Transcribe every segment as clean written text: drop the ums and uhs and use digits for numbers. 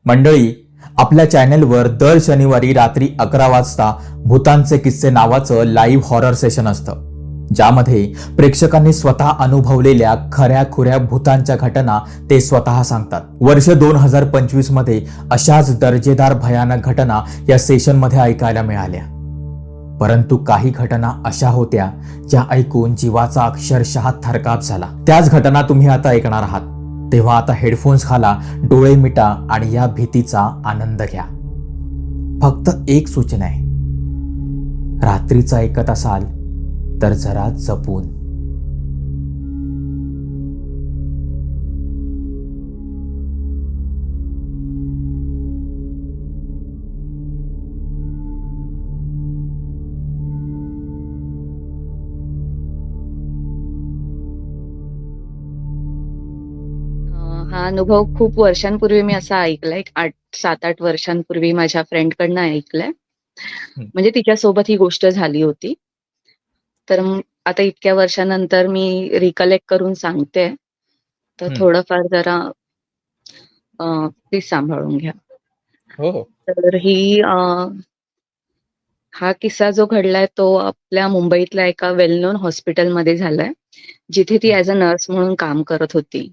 मंडळी, आपल्या चॅनेलवर दर शनिवारी रात्री 11 वाजता भूतांचे किस्से नावाचं लाईव्ह हॉरर सेशन असतं, ज्यामध्ये प्रेक्षकांनी स्वतः अनुभवलेल्या खऱ्या खुऱ्या भूतांच्या घटना ते स्वतः सांगतात. वर्ष 2025 मध्ये अशाच दर्जेदार भयानक घटना या सेशनमध्ये ऐकायला मिळाल्या. परंतु काही घटना अशा होत्या ज्या ऐकून जीवाचा अक्षरशः थरकाप झाला. त्याच घटना तुम्ही आता ऐकणार आहात. तेव्हा आता हेडफोन्स घाला, डोळे मिटा आणि या भीतीचा आनंद घ्या. फक्त एक सूचना आहे, रात्रीचं ऐकत असाल तर जरा जपून. हा अनुभव खूप वर्षांपूर्वी मी असा ऐकलाय. 7-8 वर्षांपूर्वी माझ्या फ्रेंडकडनं ऐकलंय. हं. म्हणजे तिच्यासोबत ही गोष्ट झाली होती. तर आता इतक्या वर्षानंतर मी रिकलेक्ट करून सांगतेय. तर हं. थोडंफार जरा प्लीज सांभाळून घ्या. हो, हो. तर हा किस्सा जो घडलाय तो आपल्या मुंबईतल्या एका वेल नोन हॉस्पिटलमध्ये झालाय. जिथे ती हं. ॲज अ नर्स म्हणून काम करत होती.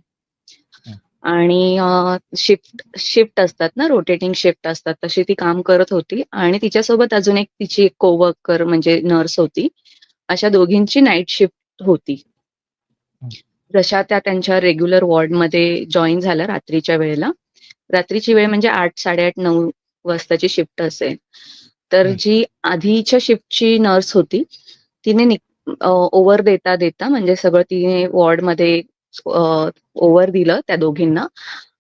हं. आणि शिफ्ट असतात ना, रोटेटिंग शिफ्ट असतात, तशी ती काम करत होती आणि तिच्यासोबत अजून एक तिची एक कोवर्कर म्हणजे नर्स होती. अशा दोघींची नाईट शिफ्ट होती. हं. जशा त्या त्यांच्या रेग्युलर वॉर्डमध्ये जॉइन झाल्या रात्रीच्या वेळेला. रात्रीची वेळ म्हणजे 8, 8:30, 9 वाजताची शिफ्ट असेल. तर हं. जी आधीच्या शिफ्टची नर्स होती, तिने ओव्हर देता म्हणजे सगळं तिने वॉर्डमध्ये ओव्हर दिलं त्या दोघींना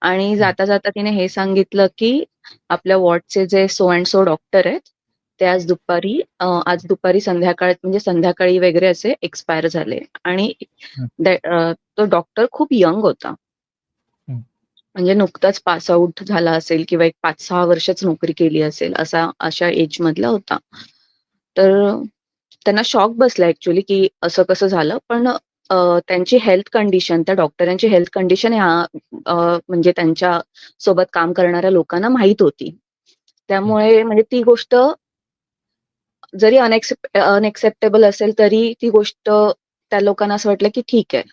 आणि हं. जाता तिने हे सांगितलं, की आपल्या वॉर्डचे जे सो अँड सो डॉक्टर आहेत, ते आज दुपारी म्हणजे संध्याकाळी वगैरे असे एक्सपायर झाले आणि हं. तो डॉक्टर खूप यंग होता. हं. म्हणजे नुकताच पास आउट झाला असेल किंवा एक 5-6 वर्षच नोकरी केली असेल अशा एजमधला होता. तर त्यांना शॉक बसला ॲक्चुअली, की असं कसं झालं. पण त्यांची हेल्थ कंडिशन, त्या डॉक्टरांची हेल्थ कंडिशन म्हणजे त्यांच्या सोबत काम करणाऱ्या लोकांना माहीत होती. हं. त्यामुळे म्हणजे ती गोष्ट जरी अनएक्सेप्टेबल असेल, तरी ती गोष्ट त्या लोकांना असं वाटलं, की ठीक आहे.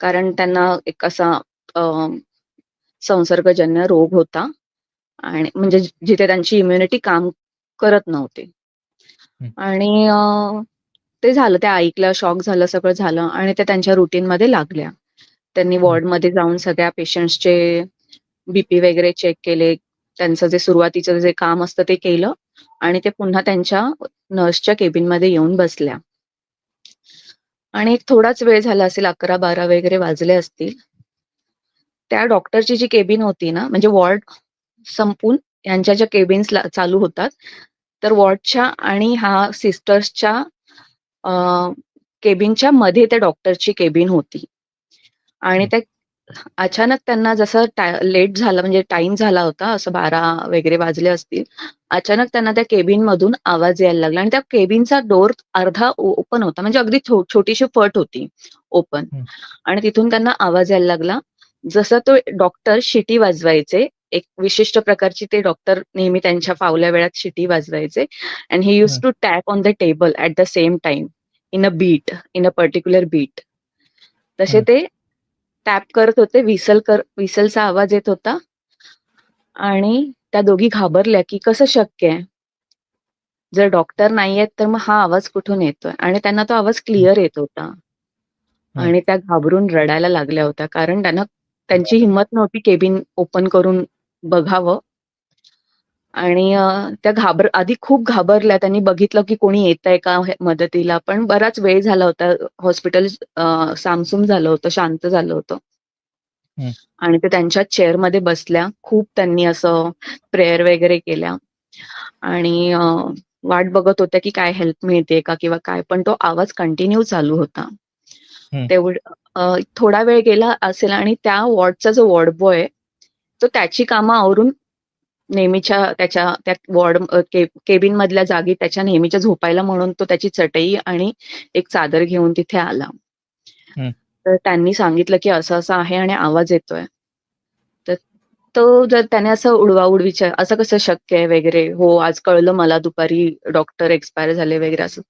कारण त्यांना एक असा अ, संसर्गजन्य रोग होता आणि म्हणजे जिथे त्यांची इम्युनिटी काम करत नव्हती. हं. आणि ते झालं, ते ऐकलं, शॉक झालं, सगळं झालं आणि त्या त्यांच्या रुटीनमध्ये लागल्या. त्यांनी हं. वॉर्डमध्ये जाऊन सगळ्या पेशंट्सचे बीपी वगैरे चेक केले. त्यांचं जे सुरुवातीचं जे काम असतं ते केलं आणि ते पुन्हा त्यांच्या नर्सच्या केबिनमध्ये येऊन बसल्या. आणि एक थोडाच वेळ झाला असेल, 11-12 वगैरे वाजले असतील. त्या डॉक्टरची जी केबिन होती ना, म्हणजे वॉर्ड संपून यांच्या ज्या केबिन्स चालू होतात, तर वॉर्डच्या आणि सिस्टर्सच्या अ, केबिनच्या मध्ये त्या डॉक्टरची केबिन होती. आणि हं. त्या अचानक त्यांना जसं लेट झालं म्हणजे टाईम झाला होता, असं 12 वगैरे वाजले असतील. अचानक त्यांना त्या केबिनमधून आवाज यायला लागला आणि त्या केबिनचा डोर अर्धा ओपन होता. म्हणजे अगदी छोटीशी फट होती ओपन हं. आणि तिथून त्यांना आवाज यायला लागला. जसं तो डॉक्टर शिटी वाजवायचे. एक विशिष्ट प्रकारची ते डॉक्टर नेहमी त्यांच्या फावल्या वेळात शिटी वाजवायचे अँड ही यूज्ड हं. To tap on the table at the same time in a particular beat. तसे हं. ते टॅप करत होते. व्हिसलचा आवाज येत होता आणि त्या दोघी घाबरल्या, की कसं शक्य आहे? जर डॉक्टर नाहीयेत, तर मग हा आवाज कुठून येतोय? आणि त्यांना तो आवाज हं. क्लिअर येत होता. हं. आणि त्या घाबरून रडायला लागल्या होत्या. कारण त्यांची बापरे! हिंमत नव्हती केबिन ओपन करून बघावं आणि त्या आधी खूप घाबरल्या. त्यांनी बघितलं, की कोणी येतंय का मदतीला. पण बराच वेळ झाला होता. हॉस्पिटल सामसूम झालं होतं, शांत झालं होतं. हं. आणि ते त्यांच्या चेअरमध्ये बसल्या. खूप त्यांनी असं प्रेयर वगैरे केल्या आणि वाट बघत होत्या, की काय हेल्प मिळते का किंवा काय. पण तो आवाज कंटिन्यू चालू होता. हं. थोडा वेळ गेला असेल आणि त्या वॉर्डचा जो वॉर्ड बॉय आहे, तो त्याची कामं आवरून नेहमीच्या त्याच्या त्या केबिनमधल्या जागी त्याच्या नेहमीच्या झोपायला म्हणून तो त्याची चटई आणि एक चादर घेऊन तिथे आला. हं. तर त्यांनी सांगितलं, की असं-असं आहे आणि आवाज येतोय. तर तो जर त्याने असं उडवाउडवीच्या असं कसं शक्य आहे वगैरे, हो आज कळलं मला दुपारी डॉक्टर एक्सपायर झाले वगैरे असं.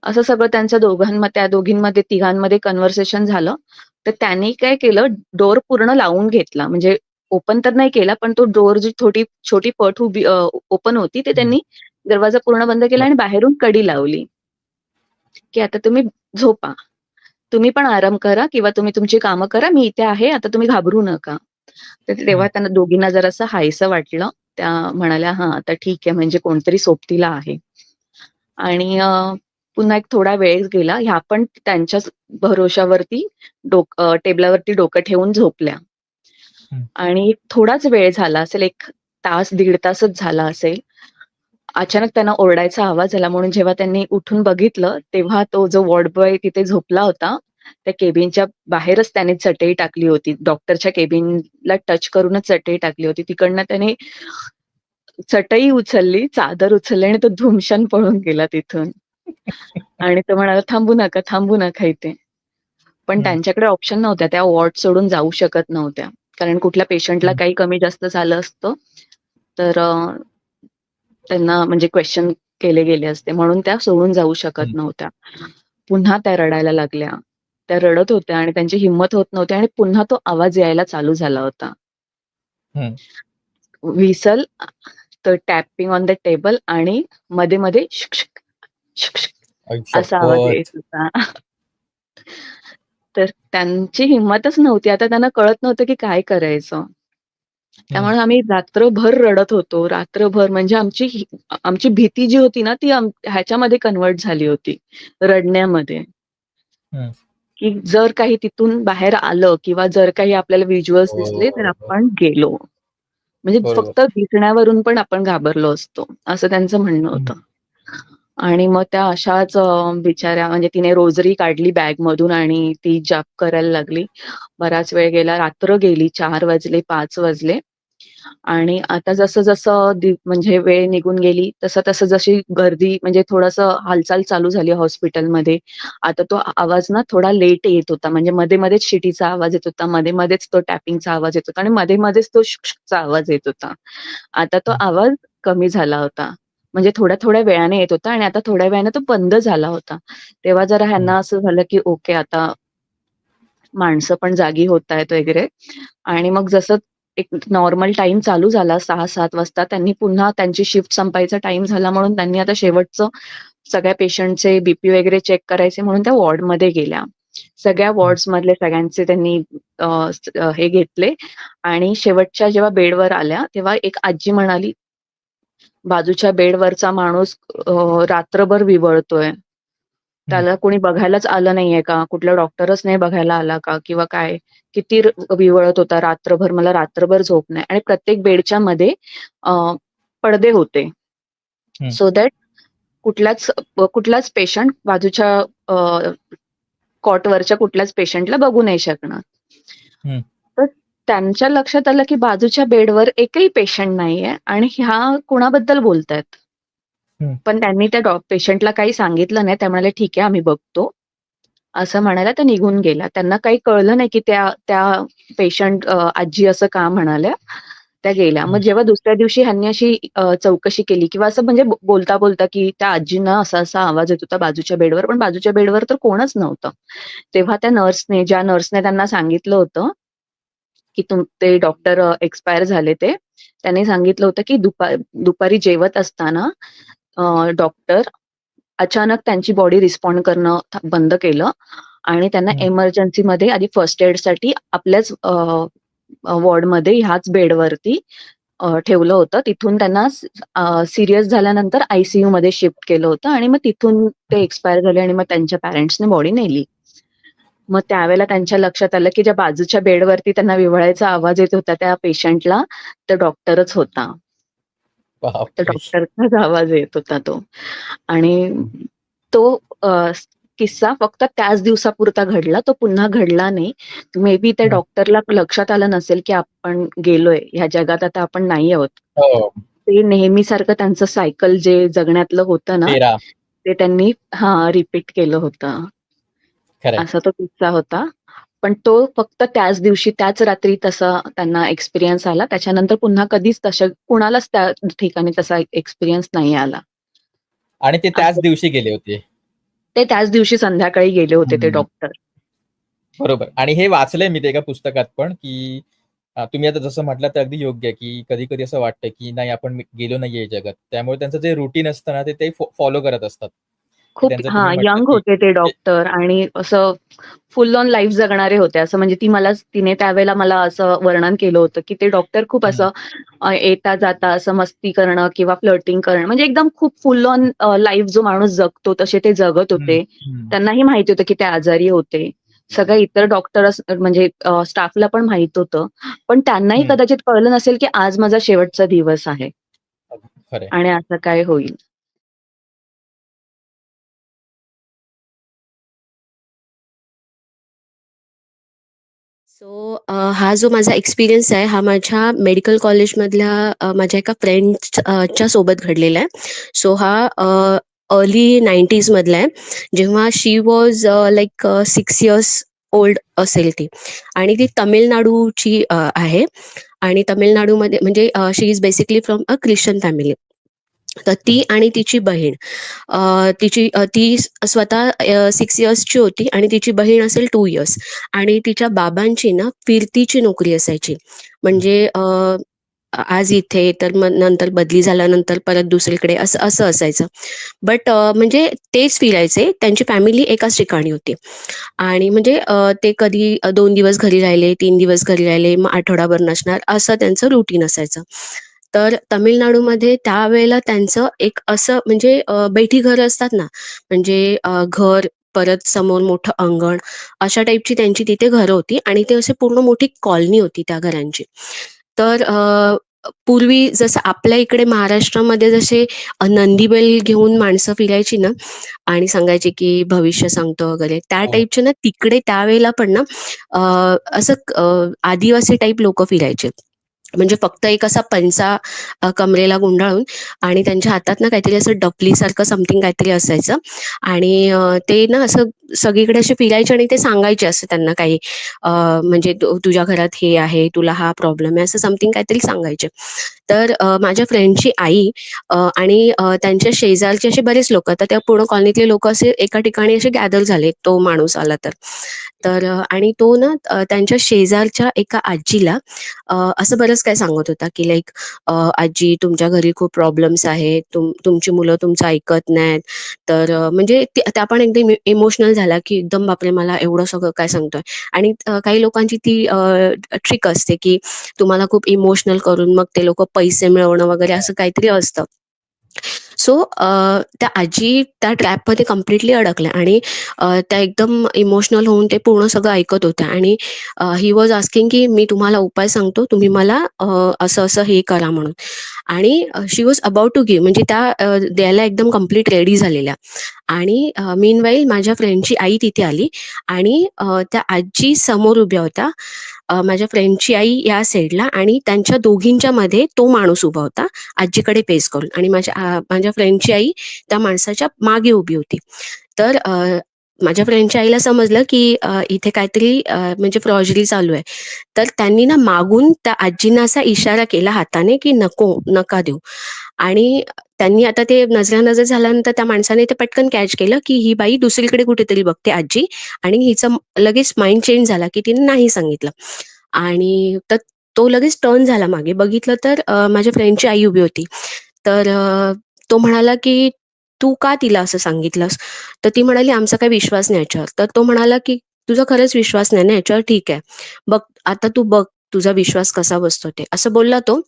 असं सगळं त्यांच्या त्या दोघींमध्ये तिघांमध्ये कन्व्हर्सेशन झालं. तर त्याने काय केलं, डोर पूर्ण लावून घेतला. म्हणजे ओपन तर नाही केला, पण तो डोर जी छोटी पट उभी ओपन होती, ते हं. त्यांनी दरवाजा पूर्ण बंद केला आणि बाहेरून कडी लावली, की आता तुम्ही झोपा. तुम्ही पण आराम करा किंवा तुम्ही तुमची कामं करा. मी इथे आहे. आता तुम्ही घाबरू नका. तर तेव्हा हं. त्यांना दोघींना जरासं हायसं वाटलं. त्या म्हणाल्या, "हां, आता ठीक आहे म्हणजे कोणतरी सोबतीला आहे." आणि पुन्हा एक थोडा वेळ गेला. ह्या पण त्यांच्याच भरोश्यावरती टेबलावरती डोकं ठेवून झोपल्या. हं. आणि थोडाच वेळ झाला असेल, 1 तास, दीड तासच झाला असेल. अचानक त्यांना ओरडायचा आवाज आला म्हणून जेव्हा त्यांनी उठून बघितलं, तेव्हा तो जो वॉर्ड बॉय तिथे झोपला होता, त्या केबिनच्या बाहेरच त्याने चटई टाकली होती. डॉक्टरच्या केबिनला टच करूनच चटई टाकली होती. तिकडनं त्याने चटई उचलली, चादर उचलली आणि तो धुमशान पळून गेला तिथून. आणि तो म्हणाला, "थांबू नका, थांबू नका इथे." पण हं. त्यांच्याकडे ऑप्शन नव्हत्या. त्या वॉर्ड सोडून जाऊ शकत नव्हत्या. कारण कुठल्या पेशंटला हं. काही कमी जास्त झालं असतं, तर त्यांना म्हणजे क्वेशन केले गेले असते. म्हणून त्या सोडून जाऊ शकत हं. नव्हत्या. पुन्हा त्या रडायला लागल्या. त्या रडत होत्या आणि त्यांची हिंमत होत नव्हती आणि पुन्हा तो आवाज यायला चालू झाला होता. हं. व्हिसल, तर टॅपिंग ऑन द टेबल आणि मध्ये-मध्ये शुक, शुक, शुक, शुक आई असा आवाज येत शप्पथ! होता. तर त्यांची हिंमतच नव्हती. आता त्यांना कळत नव्हतं की काय करायचं. हं. त्यामुळे आम्ही रात्रभर रडत होतो. रात्रभर म्हणजे आमची भीती जी होती ना, ती ह्याच्यामध्ये कन्व्हर्ट झाली होती, रडण्यामध्ये. हं. की जर काही तिथून बाहेर आलं किंवा जर काही आपल्याला व्हिज्युअल्स दिसले, तर हो. आपण गेलो. म्हणजे बरोबर. फक्त दिसण्यावरून पण आपण घाबरलो असतो, असं त्यांचं म्हणणं हं. होतं. आणि मग त्या अशाच बिचाऱ्या म्हणजे तिने रोजरी काढली बॅगमधून आणि ती जाप करायला लागली. बराच वेळ गेला, रात्र गेली, 4 वाजले, 5 वाजले. आणि आता जसं-जसं म्हणजे वेळ निघून गेली, तसं-तसं जशी गर्दी म्हणजे थोडंसं हालचाल चालू झाली हॉस्पिटलमध्ये. आता तो आवाज ना थोडा लेट येत होता. म्हणजे मध्ये-मध्येच शिटीचा आवाज येत होता, मध्ये-मध्येच तो टॅपिंगचा आवाज येत होता आणि मध्ये-मध्येच तो शुक-शुकचा आवाज येत होता. आता तो हं. आवाज कमी झाला होता. म्हणजे थोड्या-थोड्या वेळाने येत होता आणि आता थोड्या वेळाने तो बंद झाला होता. तेव्हा जरा हं. ह्यांना असं झालं, की ओके आता माणसं पण जागी होतायत वगैरे आणि मग जसं एक नॉर्मल टाईम चालू झाला 6-7 वाजता त्यांनी पुन्हा त्यांची शिफ्ट संपायचा टाईम झाला म्हणून त्यांनी आता शेवटचं सगळ्या पेशंटचे बीपी वगैरे चेक करायचे म्हणून त्या वॉर्डमध्ये गेल्या. सगळ्या हं. वॉर्ड्समधले सगळ्यांचे त्यांनी हे घेतले आणि शेवटच्या जेव्हा बेडवर आल्या, तेव्हा एक आजी म्हणाली, "बाजूच्या बेडवरचा माणूस रात्रभर विव्हळतोय. हं. त्याला कोणी बघायलाच आलं नाहीये का? कुठला डॉक्टरच नाही बघायला आला का? किंवा काय? किती विव्हळत होता रात्रभर, मला रात्रभर झोप नाही." आणि प्रत्येक बेडच्या मध्ये अ, पडदे होते. हं. सो दॅट कुठलाच पेशंट बाजूच्या कॉटवरच्या कुठल्याच पेशंटला बघू नाही शकणार. हं. तर त्यांच्या लक्षात आलं, की बाजूच्या बेडवर एकही पेशंट नाहीये आणि ह्या कुणाबद्दल बोलतायत. हं. पण त्यांनी त्या पेशंटला काही सांगितलं नाही. त्या म्हणाल्या, "ठीक आहे, आम्ही बघतो." असं म्हणाल्या त्या निघून गेल्या. त्यांना काही कळलं नाही, की त्या त्या पेशंट आजी असं का म्हणाल्या. त्या गेल्या. मग हं. जेव्हा दुसऱ्या दिवशी ह्यांनी अशी चौकशी केली किंवा असं म्हणजे बोलता-बोलता, की त्या आजींना असा-असा आवाज येत होता बाजूच्या बेडवर, पण बाजूच्या बेडवर तर कोणच नव्हतं. तेव्हा त्या ज्या नर्सने त्यांना सांगितलं होतं, की ते डॉक्टर एक्सपायर झाले ते. त्यांनी सांगितलं होतं, की दुपारी जेवत असताना डॉक्टर अचानक त्यांची बॉडी रिस्पॉन्ड करणं बंद केलं आणि त्यांना हं. एमर्जन्सीमध्ये आधी फर्स्ट एडसाठी आपल्याच वॉर्डमध्ये ह्याच बेडवरती ठेवलं होतं. तिथून त्यांना सीरियस झाल्यानंतर आय-सी-यूमध्ये शिफ्ट केलं होतं आणि मग तिथून ते हं. एक्सपायर झाले आणि मग त्यांच्या पॅरेंट्सने बॉडी नेली. मग त्यावेळेला त्यांच्या लक्षात आलं, की ज्या बाजूच्या बेडवरती त्यांना विव्हळायचा आवाज येत होता त्या पेशंटला, तो डॉक्टरच होता. त्या बापरे! डॉक्टरचाच आवाज येत होता तो. आणि हं. तो किस्सा फक्त त्याच दिवसापुरता घडला. तो पुन्हा घडला नाही. मे बी त्या हं. डॉक्टरला लक्षात आलं नसेल, की आपण गेलोय. ह्या जगात आता आपण नाही आहोत. हो. ते नेहमीसारखं त्यांचं सायकल जे जगण्यातलं होतं ना, 13. ते त्यांनी रिपीट केलं होतं. खरंय. असा तो किस्सा होता. पण तो फक्त त्याच दिवशी, त्याच रात्री तसा त्यांना एक्सपिरियन्स आला. त्याच्यानंतर पुन्हा कधीच कुणालाच त्या ठिकाणी तसा एक्सपिरियन्स नाही आला. आणि ते त्याच असं दिवशी गेले होते. ते त्याच दिवशी संध्याकाळी गेले होते ते हं. डॉक्टर. बरोबर. आणि हे वाचलंय मी ते एका पुस्तकात पण, की तुम्ही आता जसं म्हटलात ते अगदी योग्य आहे, की कधी-कधी असं वाटतं, की नाही आपण गेलो नाहीये जगात. त्यामुळे त्यांचं जे रुटीन असतं ना, ते फॉलो करत असतात. की खूप त्यांचं तुम्ही म्हटलात, यंग की होते ते डॉक्टर आणि असं फुल ऑन लाईफ जगणारे होते. असं म्हणजे तिने त्यावेळेला मला असं वर्णन केलं होतं, की ते डॉक्टर खूप हं, असं येता-जाता असं मस्ती करणं किंवा फ्लर्टिंग करणं म्हणजे एकदम खूप फुल ऑन लाईफ जो माणूस जगतो तसे ते जगत हं, होते. हं, त्यांनाही माहिती होतं, की ते आजारी होते. सगळे इतर डॉक्टर्स म्हणजे स्टाफला पण माहीत होतं. पण त्यांनाही हं. कदाचित कळलं नसेल, की आज माझा शेवटचा दिवस आहे खरंय. आणि असं काय होईल. सो हा जो माझा एक्सपिरियन्स आहे, हा माझ्या मेडिकल कॉलेजमधल्या माझ्या एका च्या सोबत घडलेला आहे. सो हा अर्ली 90s मधला आहे. जेव्हा she was like 6 years old असेल ती आणि ती तमिळनाडूची आहे आणि तमिळनाडूमध्ये म्हणजे she is basically from a Christian family. तर ती हं. आणि तिची बहीण ती स्वतः 6 इयर्सची होती आणि तिची बहीण असेल 2 इयर्स आणि तिच्या बाबांची ना फिरतीची नोकरी असायची. म्हणजे आज इथे तर मग नंतर बदली झाल्यानंतर परत दुसरीकडे असं असं असायचं. बट म्हणजे तेच फिरायचे. त्यांची फॅमिली एकाच ठिकाणी होती आणि म्हणजे ते कधी 2 दिवस घरी राहिले, 3 दिवस घरी राहिले, मग आठवडाभर नसणार असं त्यांचं रुटीन असायचं. तर तमिळनाडूमध्ये त्यावेळेला त्यांचं एक असं म्हणजे बैठी घरं असतात ना, म्हणजे घर परत समोर मोठं अंगण अशा टाईपची त्यांची तिथे घरं होती आणि ते असे पूर्ण मोठी कॉलनी होती त्या घरांची. तर पूर्वी जसं आपल्या इकडे महाराष्ट्रामध्ये जसे नंदी बैल घेऊन माणसं फिरायची ना आणि सांगायची की भविष्य सांगतो वगैरे, त्या हो. टाईपचे ना तिकडे त्यावेळेला पण ना असं आदिवासी टाईप लोकं फिरायचे. म्हणजे फक्त एक असा पंचा कमरेला गुंडाळून आणि त्यांच्या हातात ना काहीतरी असं डफलीसारखं समथिंग काहीतरी असायचं आणि ते ना असं सगळीकडे असे फिरायचे आणि ते सांगायचे असं त्यांना काही म्हणजे तुझ्या घरात हे आहे, तुला हा प्रॉब्लेम आहे, असं समथिंग काहीतरी सांगायचे. तर माझ्या फ्रेंडची आई आणि त्यांच्या शेजारचे असे बरेच लोकं, तर त्या पूर्ण कॉलनीतले लोकं असे एका ठिकाणी असे गॅदर झाले, तो माणूस आला तर. तर आणि तो ना त्यांच्या शेजारच्या एका आजीला असं बरंच काही सांगत होता, की लाइक "आजी तुमच्या घरी खूप प्रॉब्लेम्स आहेत. तुमची मुलं तुमचं ऐकत नाहीत." तर म्हणजे त्या पण एकदम इमोशनल झाल्या, की एकदम बापरे! मला एवढं सगळं काय सांगतोय आणि काही लोकांची ती ट्रिक असते, की तुम्हाला खूप इमोशनल करून मग ते लोकं पैसे मिळवणं वगैरे असं काहीतरी असतं. सो त्या आजी त्या ट्रॅपमध्ये कंप्लीटली अडकल्या आणि त्या एकदम इमोशनल होऊन ते पूर्ण सगळं ऐकत होत्या आणि ही वॉज आस्किंग की मी तुम्हाला उपाय सांगतो, तुम्ही मला असं-असं हे करा म्हणून आणि शी वॉज अबाउट टू गिव्ह म्हणजे त्या द्यायला एकदम कंप्लीट रेडी झालेल्या आणि मीनवाईल माझ्या फ्रेंडची आई तिथे आली आणि त्या आजी समोर उभ्या होत्या. माझ्या फ्रेंडची आई या साईडला आणि त्यांच्या दोघींच्यामध्ये तो माणूस उभा होता. आजीकडे फेस करून आणि माझ्या फ्रेंडची आई त्या माणसाच्या मागे उभी होती. तर माझ्या फ्रेंडच्या आईला समजलं, की इथे काहीतरी म्हणजे फ्रॉजरी चालू आहे. तर त्यांनी ना मागून त्या आजींना असा इशारा केला हाताने, की "नको, नका देऊ." आणि त्यांनी आता ते नजरानजर झाल्यानंतर त्या माणसाने ते पटकन कॅच केलं, की ही बाई दुसरीकडे कुठेतरी बघते आजी आणि हिचा लगेच माइंड चेंज झाला, की तिने नाही सांगितलं. आणि तर तो लगेच टर्न झाला मागे. बघितलं तर माझ्या फ्रेंडची आई उभी होती. तर तो म्हणाला, की "तू का तिला असं सांगितलंस?" तर ती म्हणाली, "आमचा काही विश्वास नाही याच्यावर." तर तो म्हणाला, की "तुझा खरंच विश्वास नाही ना याच्यावर? ठीक आहे. बघ आता तू बघ तुझा विश्वास कसा बसतो ते." असं बोलला तो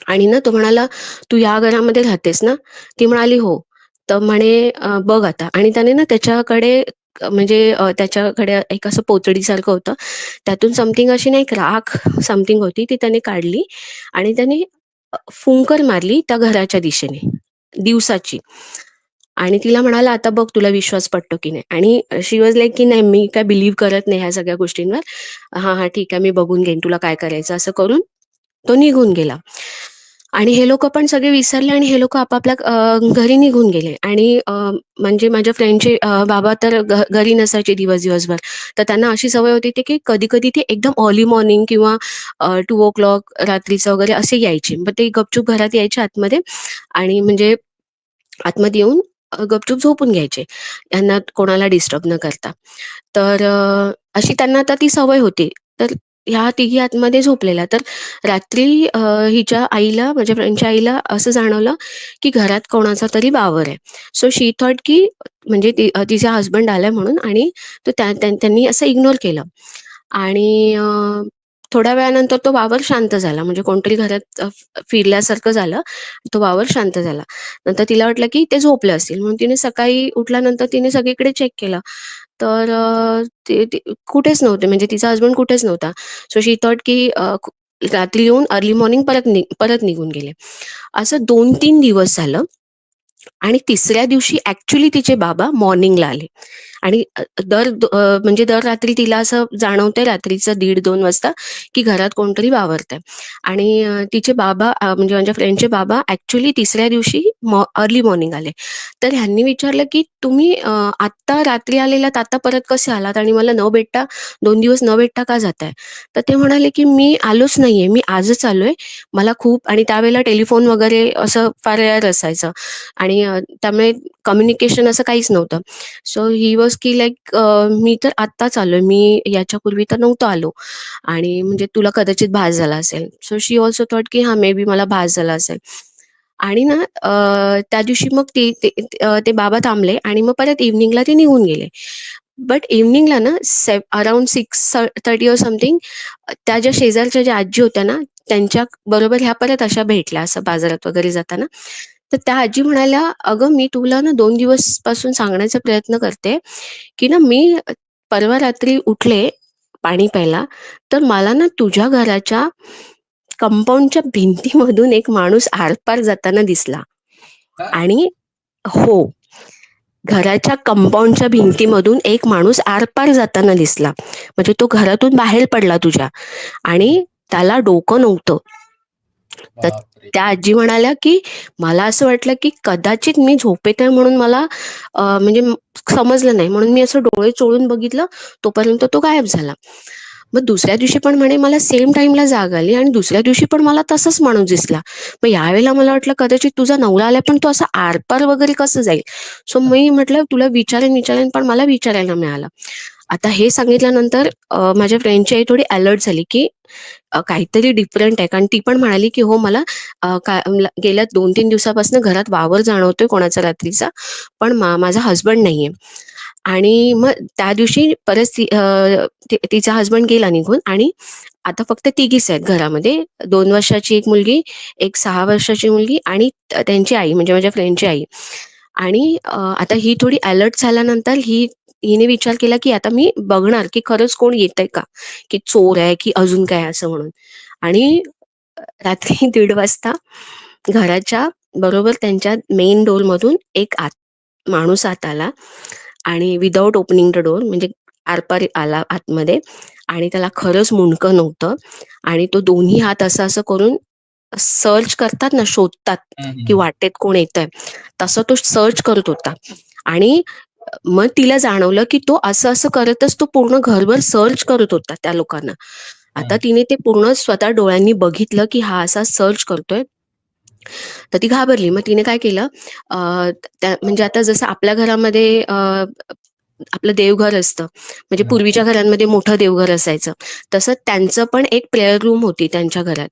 आणि ना तो म्हणाला, "तू या घरामध्ये राहतेस ना?" ती म्हणाली, "हो." तर म्हणे बघ आता." आणि त्याने ना त्याच्याकडे म्हणजे त्याच्याकडे एक असं पोतडीसारखं होतं. त्यातून समथिंग अशी ना एक राख समथिंग होती ती त्याने काढली आणि त्याने फुंकर मारली त्या घराच्या दिशेने, दिवसाची. आणि तिला म्हणाला, "आता बघ तुला विश्वास पटतो की नाही?" आणि शी वॉज लाइक की "नाही, मी काय बिलीव्ह करत नाही ह्या सगळ्या गोष्टींवर. हां, हां, ठीक आहे, मी बघून घेईन तुला काय करायचं." असं करून तो निघून गेला. आणि हे लोकं पण सगळे विसरले आणि हे लोकं आपापल्या घरी निघून गेले. आणि म्हणजे माझ्या फ्रेंडचे बाबा तर घरी नसायचे दिवसभर. तर त्यांना अशी सवय होती ती की कधी-कधी ते एकदम अर्ली मॉर्निंग किंवा 2:00 रात्रीचं वगैरे असे यायचे. मग ते गपचूप घरात यायचे आतमध्ये आणि म्हणजे आतमध्ये येऊन गपचूप झोपून घ्यायचे. यांना कोणाला डिस्टर्ब न करता. तर अशी त्यांना आता ती सवय होती. तर ह्या तिघी आतमध्ये झोपलेल्या. तर रात्री हिच्या आईला, माझ्या फ्रेंडच्या आईला असं जाणवलं, की घरात कोणाचा तरी वावर आहे. सो शी थॉट की म्हणजे तिचा हसबंड आलाय म्हणून आणि तो त्यांनी असं इग्नोर केलं. आणि थोड्या वेळानंतर तो वावर शांत झाला. म्हणजे कोणतरी घरात फिरल्यासारखं झालं. तो वावर शांत झाला. नंतर तिला वाटलं की ते झोपले असतील म्हणून तिने सकाळी उठल्यानंतर तिने सगळीकडे चेक केलं. तर ते ते कुठेच नव्हते, म्हणजे तिचा हसबंड कुठेच नव्हता. सो शी थॉट की रात्री येऊन अर्ली मॉर्निंग परत निघून गेले. असं 2-3 दिवस झालं आणि तिसऱ्या दिवशी ॲक्चुअली तिचे बाबा मॉर्निंगला आले. आणि म्हणजे दर रात्री तिला असं जाणवतंय रात्रीचं 1:30-2 वाजता की घरात कोणतरी वावरतंय. आणि तिचे बाबा म्हणजे माझ्या फ्रेंडचे बाबा ॲक्चुअली तिसऱ्या दिवशी अर्ली मॉर्निंग आले. तर ह्यांनी विचारलं की तुम्ही आत्ता रात्री आलेलात, आता परत कसे आलात आणि मला न भेटता 2 दिवस न भेटता का जाताय? तर ते म्हणाले की मी आलोच नाहीये, मी आजच आलोय. मला खूप, आणि त्यावेळेला टेलिफोन वगैरे असं फार रेअर असायचं आणि त्यामुळे कम्युनिकेशन असं काहीच नव्हतं. सो ही वॉज की लाइक मी तर आत्ताच आलोय, मी याच्यापूर्वी तर नव्हतो आलो आणि म्हणजे तुला कदाचित भास झाला असेल. सो शी ऑल्सो थॉट की हां, मे बी मला भास झाला असेल. आणि ना त्या दिवशी मग ते बाबा थांबले आणि मग परत इव्हनिंगला ते निघून गेले. बट इव्हनिंगला ना अराउंड 6:30 ऑर समथिंग त्या ज्या शेजारच्या ज्या आजी होत्या ना, त्यांच्या बरोबर ह्या परत अशा भेटल्या असं बाजारात वगैरे जाताना. तर त्या आजी म्हणाल्या, "अगं, मी तुला ना 2 दिवसपासून सांगण्याचा प्रयत्न करते, की ना मी परवा रात्री उठले पाणी प्यायला, तर मला ना तुझ्या घराच्या कंपाऊंडच्या भिंतीमधून एक माणूस आरपार जाताना दिसला." आणि हो, घराच्या कंपाऊंडच्या भिंतीमधून एक माणूस आरपार जाताना दिसला. म्हणजे तो घरातून बाहेर पडला तुझ्या आणि त्याला डोकं नव्हतं. तर त्या आजी म्हणाल्या, की मला असं वाटलं, की कदाचित मी झोपेत आहे म्हणून मला म्हणजे समजलं नाही. म्हणून मी असं डोळे चोळून बघितलं, तोपर्यंत तो गायब झाला. मग दुसऱ्या दिवशी पण म्हणे मला सेम टाईमला जाग आली आणि दुसऱ्या दिवशी पण मला तसाच माणूस दिसला. मग यावेळेला मला वाटलं कदाचित तुझा नवरा आलाय, पण तो असा आरपार वगैरे कसं जाईल? सो मी म्हटलं तुला विचारेन, पण मला विचारायला मिळालं. आता हे सांगितल्यानंतर माझ्या फ्रेंडची आई थोडी अलर्ट झाली, की काहीतरी डिफरंट आहे. कारण ती पण म्हणाली, की "हो, मला गेल्या 2-3 दिवसापासून घरात वावर जाणवतोय कोणाचा रात्रीचा, पण माझा हसबंड नाहीये." आणि मग त्या दिवशी परत तिचा हसबंड गेला निघून आणि आता फक्त तिघीच आहेत घरामध्ये. 2 वर्षाची एक मुलगी, एक 6 वर्षाची मुलगी आणि त्यांची आई म्हणजे माझ्या फ्रेंडची आई. आणि आता ही थोडी अलर्ट झाल्यानंतर हिने विचार केला, की आता मी बघणार, की खरंच कोण येतंय का? की चोर आहे, की अजून काय असं म्हणून. आणि रात्री 1:30 वाजता घराच्या बरोबर त्यांच्या मेन डोअरमधून एक माणूस आत आला आणि विदाऊट ओपनिंग द डोअर, म्हणजे आरपार आला आतमध्ये आणि त्याला खरंच मुंडकं नव्हतं आणि तो दोन्ही हात असं-असं करून सर्च करतात ना, शोधतात, की वाटेत कोण येतंय, तसं तो सर्च करत होता. आणि मग तिला जाणवलं, की तो असं-असं करतच तो पूर्ण घरभर सर्च करत होता त्या लोकांना. आता तिने ते पूर्ण स्वतः डोळ्यांनी बघितलं, की हा असा सर्च करतोय. तर ती घाबरली. मग तिने काय केलं, म्हणजे आता जसं आपल्या घरामध्ये आपलं देवघर असतं. म्हणजे पूर्वीच्या घरांमध्ये मोठं देवघर असायचं. तसं त्यांचं पण एक प्रेयर रूम होती त्यांच्या घरात.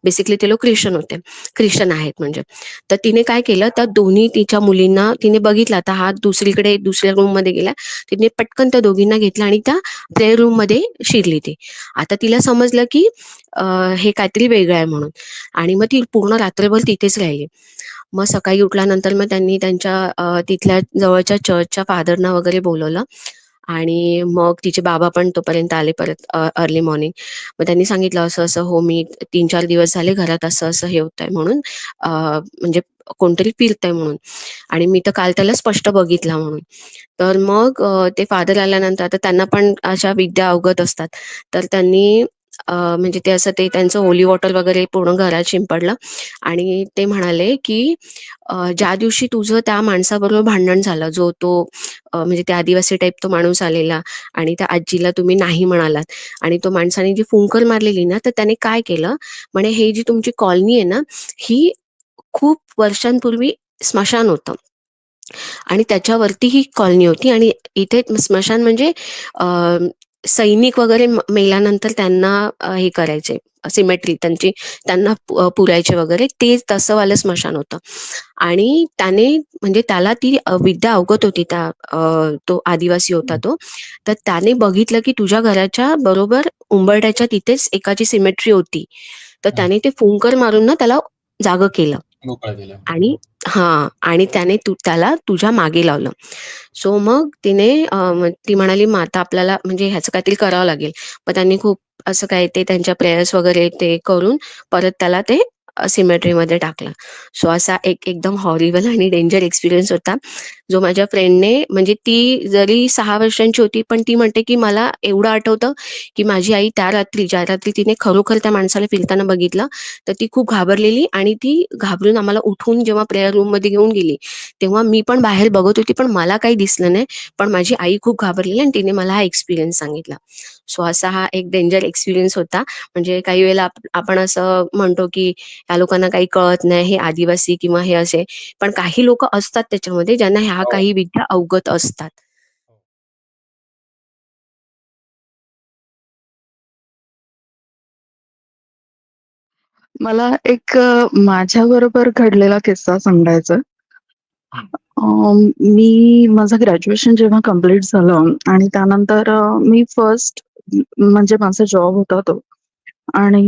बेसिकली ते लोक ख्रिश्चन आहेत म्हणजे. तर तिने काय केलं, त्या दोन्ही तिच्या मुलींना तिने बघितलं, आता हा दुसरीकडे दुसऱ्या रूममध्ये गेला. तिने पटकन त्या दोघींना घेतलं आणि त्या प्रेयर रूममध्ये शिरली ती. आता तिला समजलं, की हे काहीतरी वेगळं आहे म्हणून. आणि मग ती पूर्ण रात्रभर तिथेच राहिली. मग सकाळी उठल्यानंतर मग त्यांनी त्यांच्या तिथल्या जवळच्या चर्चच्या फादरना वगैरे बोलवलं आणि मग तिचे बाबा पण तोपर्यंत आले परत अर्ली मॉर्निंग. मग त्यांनी सांगितलं असं-असं, "हो, मी 3-4 दिवस झाले घरात असं-असं हे होतंय म्हणून, म्हणजे कोणतरी फिरतंय म्हणून आणि मी तर काल त्याला स्पष्ट बघितला म्हणून." तर मग ते फादर आल्यानंतर आता त्यांना पण अशा विद्या अवगत असतात. तर त्यांनी म्हणजे ते असं ते त्यांचं होली वॉटर वगैरे पूर्ण घरात शिंपडलं आणि ते म्हणाले, की ज्या दिवशी तुझं त्या माणसाबरोबर भांडण झालं, जो तो म्हणजे ते आदिवासी टाइप तो माणूस आलेला आणि त्या आजीला तुम्ही नाही म्हणालात आणि तो माणसाने जी फुंकर मारलेली ना, तर त्याने काय केलं, म्हणे हे जी तुमची कॉलनी आहे ना, ही खूप वर्षांपूर्वी स्मशान होतं आणि त्याच्यावरती ही कॉलनी होती आणि इथे स्मशान म्हणजे अ, सैनिक वगैरे मेल्यानंतर त्यांना हे करायचे सिमेट्री त्यांची त्यांना पुरायचे वगैरे ते तसं वालं स्मशान होतं आणि त्याने म्हणजे त्याला ती विद्या अवगत होती त्या तो आदिवासी होता तो तर त्याने बघितलं की तुझ्या घराच्या बरोबर उंबरठ्याच्या तिथेच एकाची सिमेट्री होती तर त्याने ते फुंकर मारून ना त्याला जागं केलं मोकळा केला. आणि हां. आणि त्याने त्याला तुझ्या मागे लावलं. सो मग तिने ती म्हणाली, "मग आता आपल्याला म्हणजे ह्याचं काहीतरी करावं लागेल." मग त्यांनी खूप असं काय ते त्यांच्या प्रेयर्स वगैरे ते करून परत त्याला ते सिमेट्रीमध्ये टाकलं. सो असा एक एकदम हॉरिबल आणि डेंजर एक्सपिरियन्स होता, जो माझ्या फ्रेंडने म्हणजे ती जरी 6 वर्षांची होती, पण ती म्हणते, की मला एवढं आठवतं, की माझी आई त्या रात्री, ज्या रात्री तिने खरोखर त्या माणसाला फिरताना बघितलं, तर ती खूप घाबरलेली आणि ती घाबरून आम्हाला उठवून जेव्हा प्रेयर रूममध्ये घेऊन गेली, तेव्हा मी पण बाहेर बघत होती, पण मला काही दिसलं नाही. पण माझी आई खूप घाबरलेली आणि तिने मला हा एक्सपिरियन्स सांगितला. सो असा हा एक डेंजर एक्सपिरियन्स होता. म्हणजे काही वेळेला आपण असं म्हणतो, की या लोकांना काही कळत नाही, हे आदिवासी किंवा हे असे. पण काही लोकं असतात त्याच्यामध्ये ज्यांना ह्या हो. काही विद्या अवगत असतात. मला एक माझ्याबरोबर घडलेला किस्सा सांगायचा आहे. हं. मी माझं ग्रॅज्युएशन जेव्हा कंप्लीट झालं आणि त्यानंतर मी फर्स्ट म्हणजे माझा जॉब होता तो आणि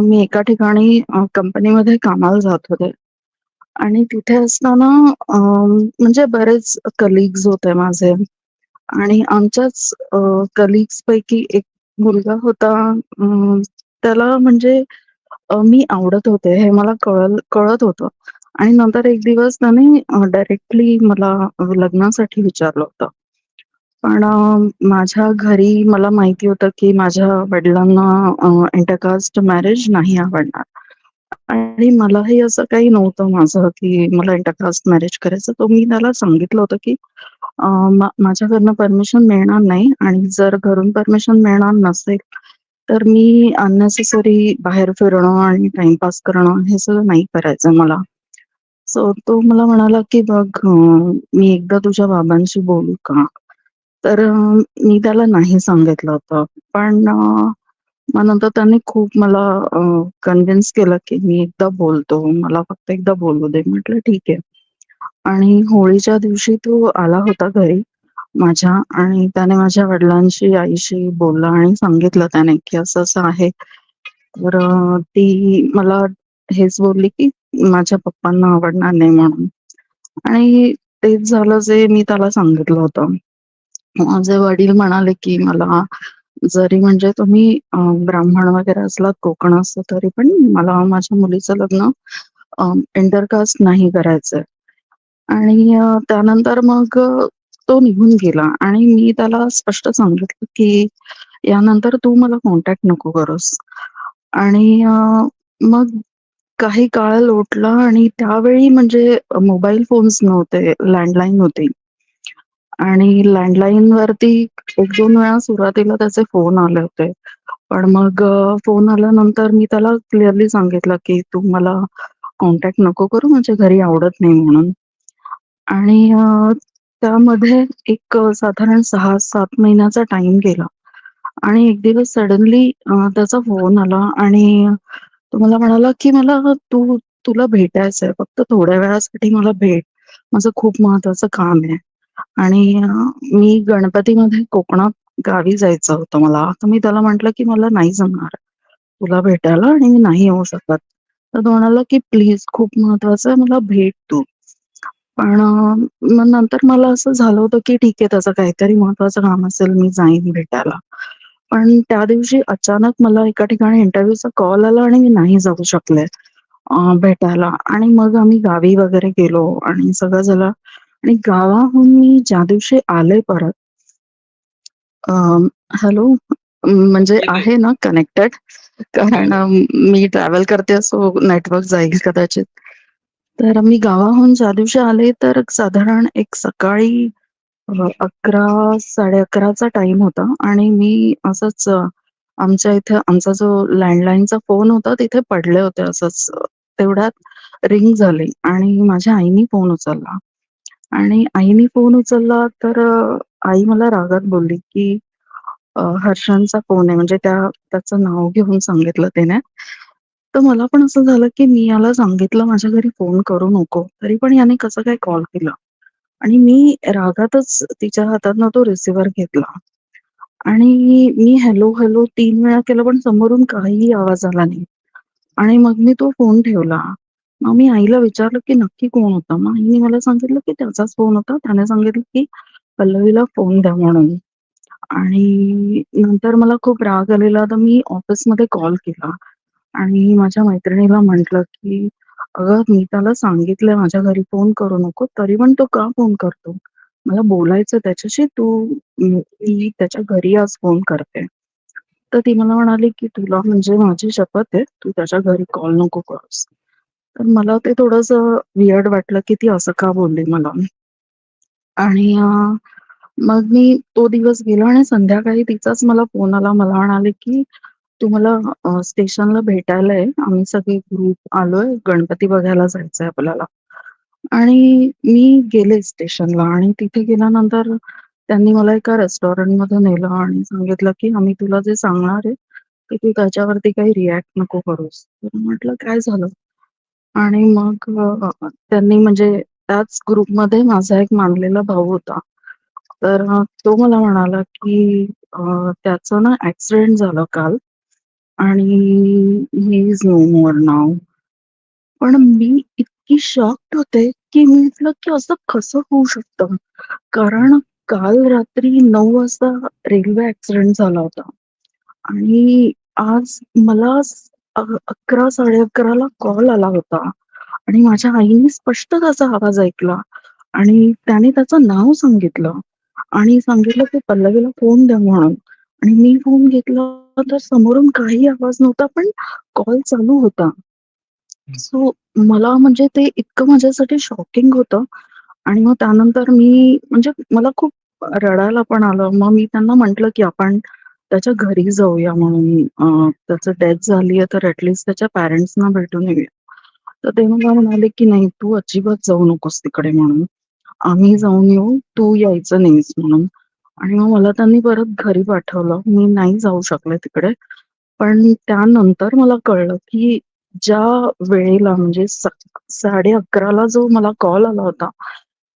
मी एका ठिकाणी कंपनीमध्ये कामाला जात होते आणि तिथे असताना म्हणजे बरेच कलीग्स होते माझे आणि आमच्याच कलीग्सपैकी एक मुलगा होता. त्याला म्हणजे मी आवडत होते हे मला कळत होतं आणि नंतर एक दिवस त्याने डायरेक्टली मला लग्नासाठी विचारलं होतं. पण माझ्या घरी मला माहिती होतं, की माझ्या वडिलांना इंटरकास्ट मॅरेज नाही आवडणार आणि मलाही असं काही नव्हतं माझं, की मला इंटरकास्ट मॅरेज करायचं. तर मी त्याला सांगितलं होतं, की माझ्या घरनं परमिशन मिळणार नाही आणि जर घरून परमिशन मिळणार नसेल, तर मी अननेसेसरी बाहेर फिरणं आणि टाईमपास करणं हे सगळं नाही करायचं मला. सो तो मला म्हणाला, की "बघ मी एकदा तुझ्या बाबांशी बोलू का?" तर मी त्याला नाही सांगितलं होतं. पण मग नंतर त्यांनी खूप मला कन्विन्स केलं, की "मी एकदा बोलतो. मला फक्त एकदा बोलू दे." म्हटलं, "ठीक आहे." आणि होळीच्या दिवशी तो आला होता घरी माझ्या आणि त्याने माझ्या वडिलांशी, आईशी बोलला आणि सांगितलं त्याने, की असं-असं आहे. तर ती मला हेच बोलली, की माझ्या पप्पांना आवडणार नाही म्हणून आणि तेच झालं जे मी त्याला सांगितलं होतं. माझे वडील म्हणाले, की मला जरी म्हणजे तुम्ही ब्राह्मण वगैरे असलात, कोकण असतं तरी पण मला माझ्या मुलीचं लग्न इंटरकास्ट नाही करायचंय. आणि त्यानंतर मग तो निघून गेला आणि मी त्याला स्पष्ट सांगितलं, की यानंतर तू मला कॉन्टॅक्ट नको करूस. आणि मग काही काळ लोटला आणि त्यावेळी म्हणजे मोबाईल फोन्स नव्हते, लँडलाईन होते. आणि लँडलाईनवरती 1-2 वेळा सुरुवातीला त्याचे फोन आले होते. पण मग फोन आल्यानंतर मी त्याला क्लिअरली सांगितलं, की "तू मला कॉन्टॅक्ट नको करू, माझ्या घरी आवडत नाही म्हणून." आणि त्यामध्ये एक साधारण 6-7 महिन्याचा टाईम गेला आणि एक दिवस सडनली त्याचा फोन आला आणि तो मला म्हणाला, की "मला तुला भेटायचंय. फक्त थोड्या वेळासाठी मला भेट. माझं खूप महत्वाचं काम आहे." आणि मी गणपतीमध्ये कोकणात गावी जायचं होतं मला. तर मी त्याला म्हटलं, की "मला नाही जमणार तुला भेटायला आणि मी नाही येऊ शकत." तर तो म्हणाला, की "प्लीज खूप महत्वाचं आहे मला भेट तू." पण मग नंतर मला असं झालं होतं, की ठीक आहे त्याचं काहीतरी महत्वाचं काम असेल, मी जाईन भेटायला. पण त्या दिवशी अचानक मला एका ठिकाणी इंटरव्ह्यूचा कॉल आला आणि मी नाही जाऊ शकले भेटायला आणि मग आम्ही गावी वगैरे गेलो आणि सगळं झालं आणि गावाहून मी ज्या दिवशी आले परत हॅलो? म्हणजे आहे ना कनेक्टेड. कारण मी ट्रॅव्हल करते सो नेटवर्क जाईल कदाचित. तर मी गावाहून ज्या दिवशी आले तर साधारण एक सकाळी 11:00-11:30चा टाईम होता आणि मी असंच आमच्या इथे आमचा जो लँडलाईनचा फोन होता तिथे पडले होते असंच. तेवढ्यात रिंग झाली आणि माझ्या आईनी फोन उचलला आणि आईनी फोन उचलला तर आई मला रागात बोलली, की हर्षांचा फोन आहे म्हणजे त्याचं नाव घेऊन सांगितलं तिने. तर मला पण असं झालं, की मी याला सांगितलं माझ्या घरी फोन करू नको. तरी पण याने कसं काय कॉल केला आणि मी रागातच तिच्या हातातनं तो रिसिव्हर घेतला आणि मी हॅलो, हॅलो 3 वेळा केलं पण समोरून काहीही आवाज आला नाही आणि मग मी तो फोन ठेवला. मग मी आईला विचारलं, की नक्की कोण होता? मग आईने मला सांगितलं, की त्याचाच फोन होता. त्याने सांगितलं, की पल्लवीला फोन द्या म्हणून. आणि नंतर मला खूप राग आलेला तर मी ऑफिसमध्ये कॉल केला आणि माझ्या मैत्रिणीला म्हटलं, की "अगं, मी त्याला सांगितलंय माझ्या घरी फोन करू नको, तरी पण तो का फोन करतो? मला बोलायचं त्याच्याशी. मी त्याच्या घरी आज फोन करते." तर ती मला म्हणाली, की "तुला म्हणजे माझी शपथ आहे, तू त्याच्या घरी कॉल नको करूस." तर मला ते थोडंसं वियर्ड वाटलं, की ती असं का बोलली मला. आणि मग मी तो दिवस गेला आणि संध्याकाळी तिचाच मला फोन आला. मला म्हणाले, की "तू मला स्टेशनला भेटायला ये. आम्ही सगळे ग्रुप आलोय. गणपती बघायला जायचंय आपल्याला." आणि मी गेले स्टेशनला आणि तिथे गेल्यानंतर त्यांनी मला एका रेस्टॉरंटमध्ये नेलं आणि सांगितलं, की "आम्ही तुला जे सांगणार आहे, की तू त्याच्यावरती काही रिएक्ट नको करूस." तर म्हटलं, "काय झालं?" आणि मग त्यांनी म्हणजे त्याच ग्रुपमध्ये माझा एक मानलेला भाऊ होता. तर तो मला म्हणाला, की त्याचं ना ॲक्सिडेंट झालं काल आणि he is no more now. पण मी इतकी शॉक्ड होते, की मी म्हटलं, की असं कसं होऊ शकतं? कारण काल रात्री 9 वाजता रेल्वे ॲक्सिडेंट झाला होता आणि आज मला 11:00-11:30ला कॉल आला होता आणि माझ्या आईने स्पष्ट त्याचा आवाज ऐकला आणि त्याने त्याचं नाव सांगितलं आणि सांगितलं, की "पल्लवीला फोन द्या" म्हणून आणि मी फोन घेतला तर समोरून काही आवाज नव्हता, पण कॉल चालू होता. सो मला म्हणजे ते इतकं माझ्यासाठी शॉकिंग होतं आणि मग त्यानंतर मी म्हणजे मला खूप रडायला पण आलं. मग मी त्यांना म्हटलं, की आपण त्याच्या घरी जाऊया म्हणून. त्याचं डेथ झाली आहे तर त्याच्या पॅरेंट्सना भेटून येऊया. तर ते मला म्हणाले, की "नाही, तू अजिबात जाऊ नकोस तिकडे" म्हणून. "आम्ही जाऊन येऊ, तू यायचं नाहीस" म्हणून. आणि मग मला त्यांनी परत घरी पाठवलं. मी नाही जाऊ शकले तिकडे. पण त्यानंतर मला कळलं, की ज्या वेळेला म्हणजे 11:30ला जो मला कॉल आला होता,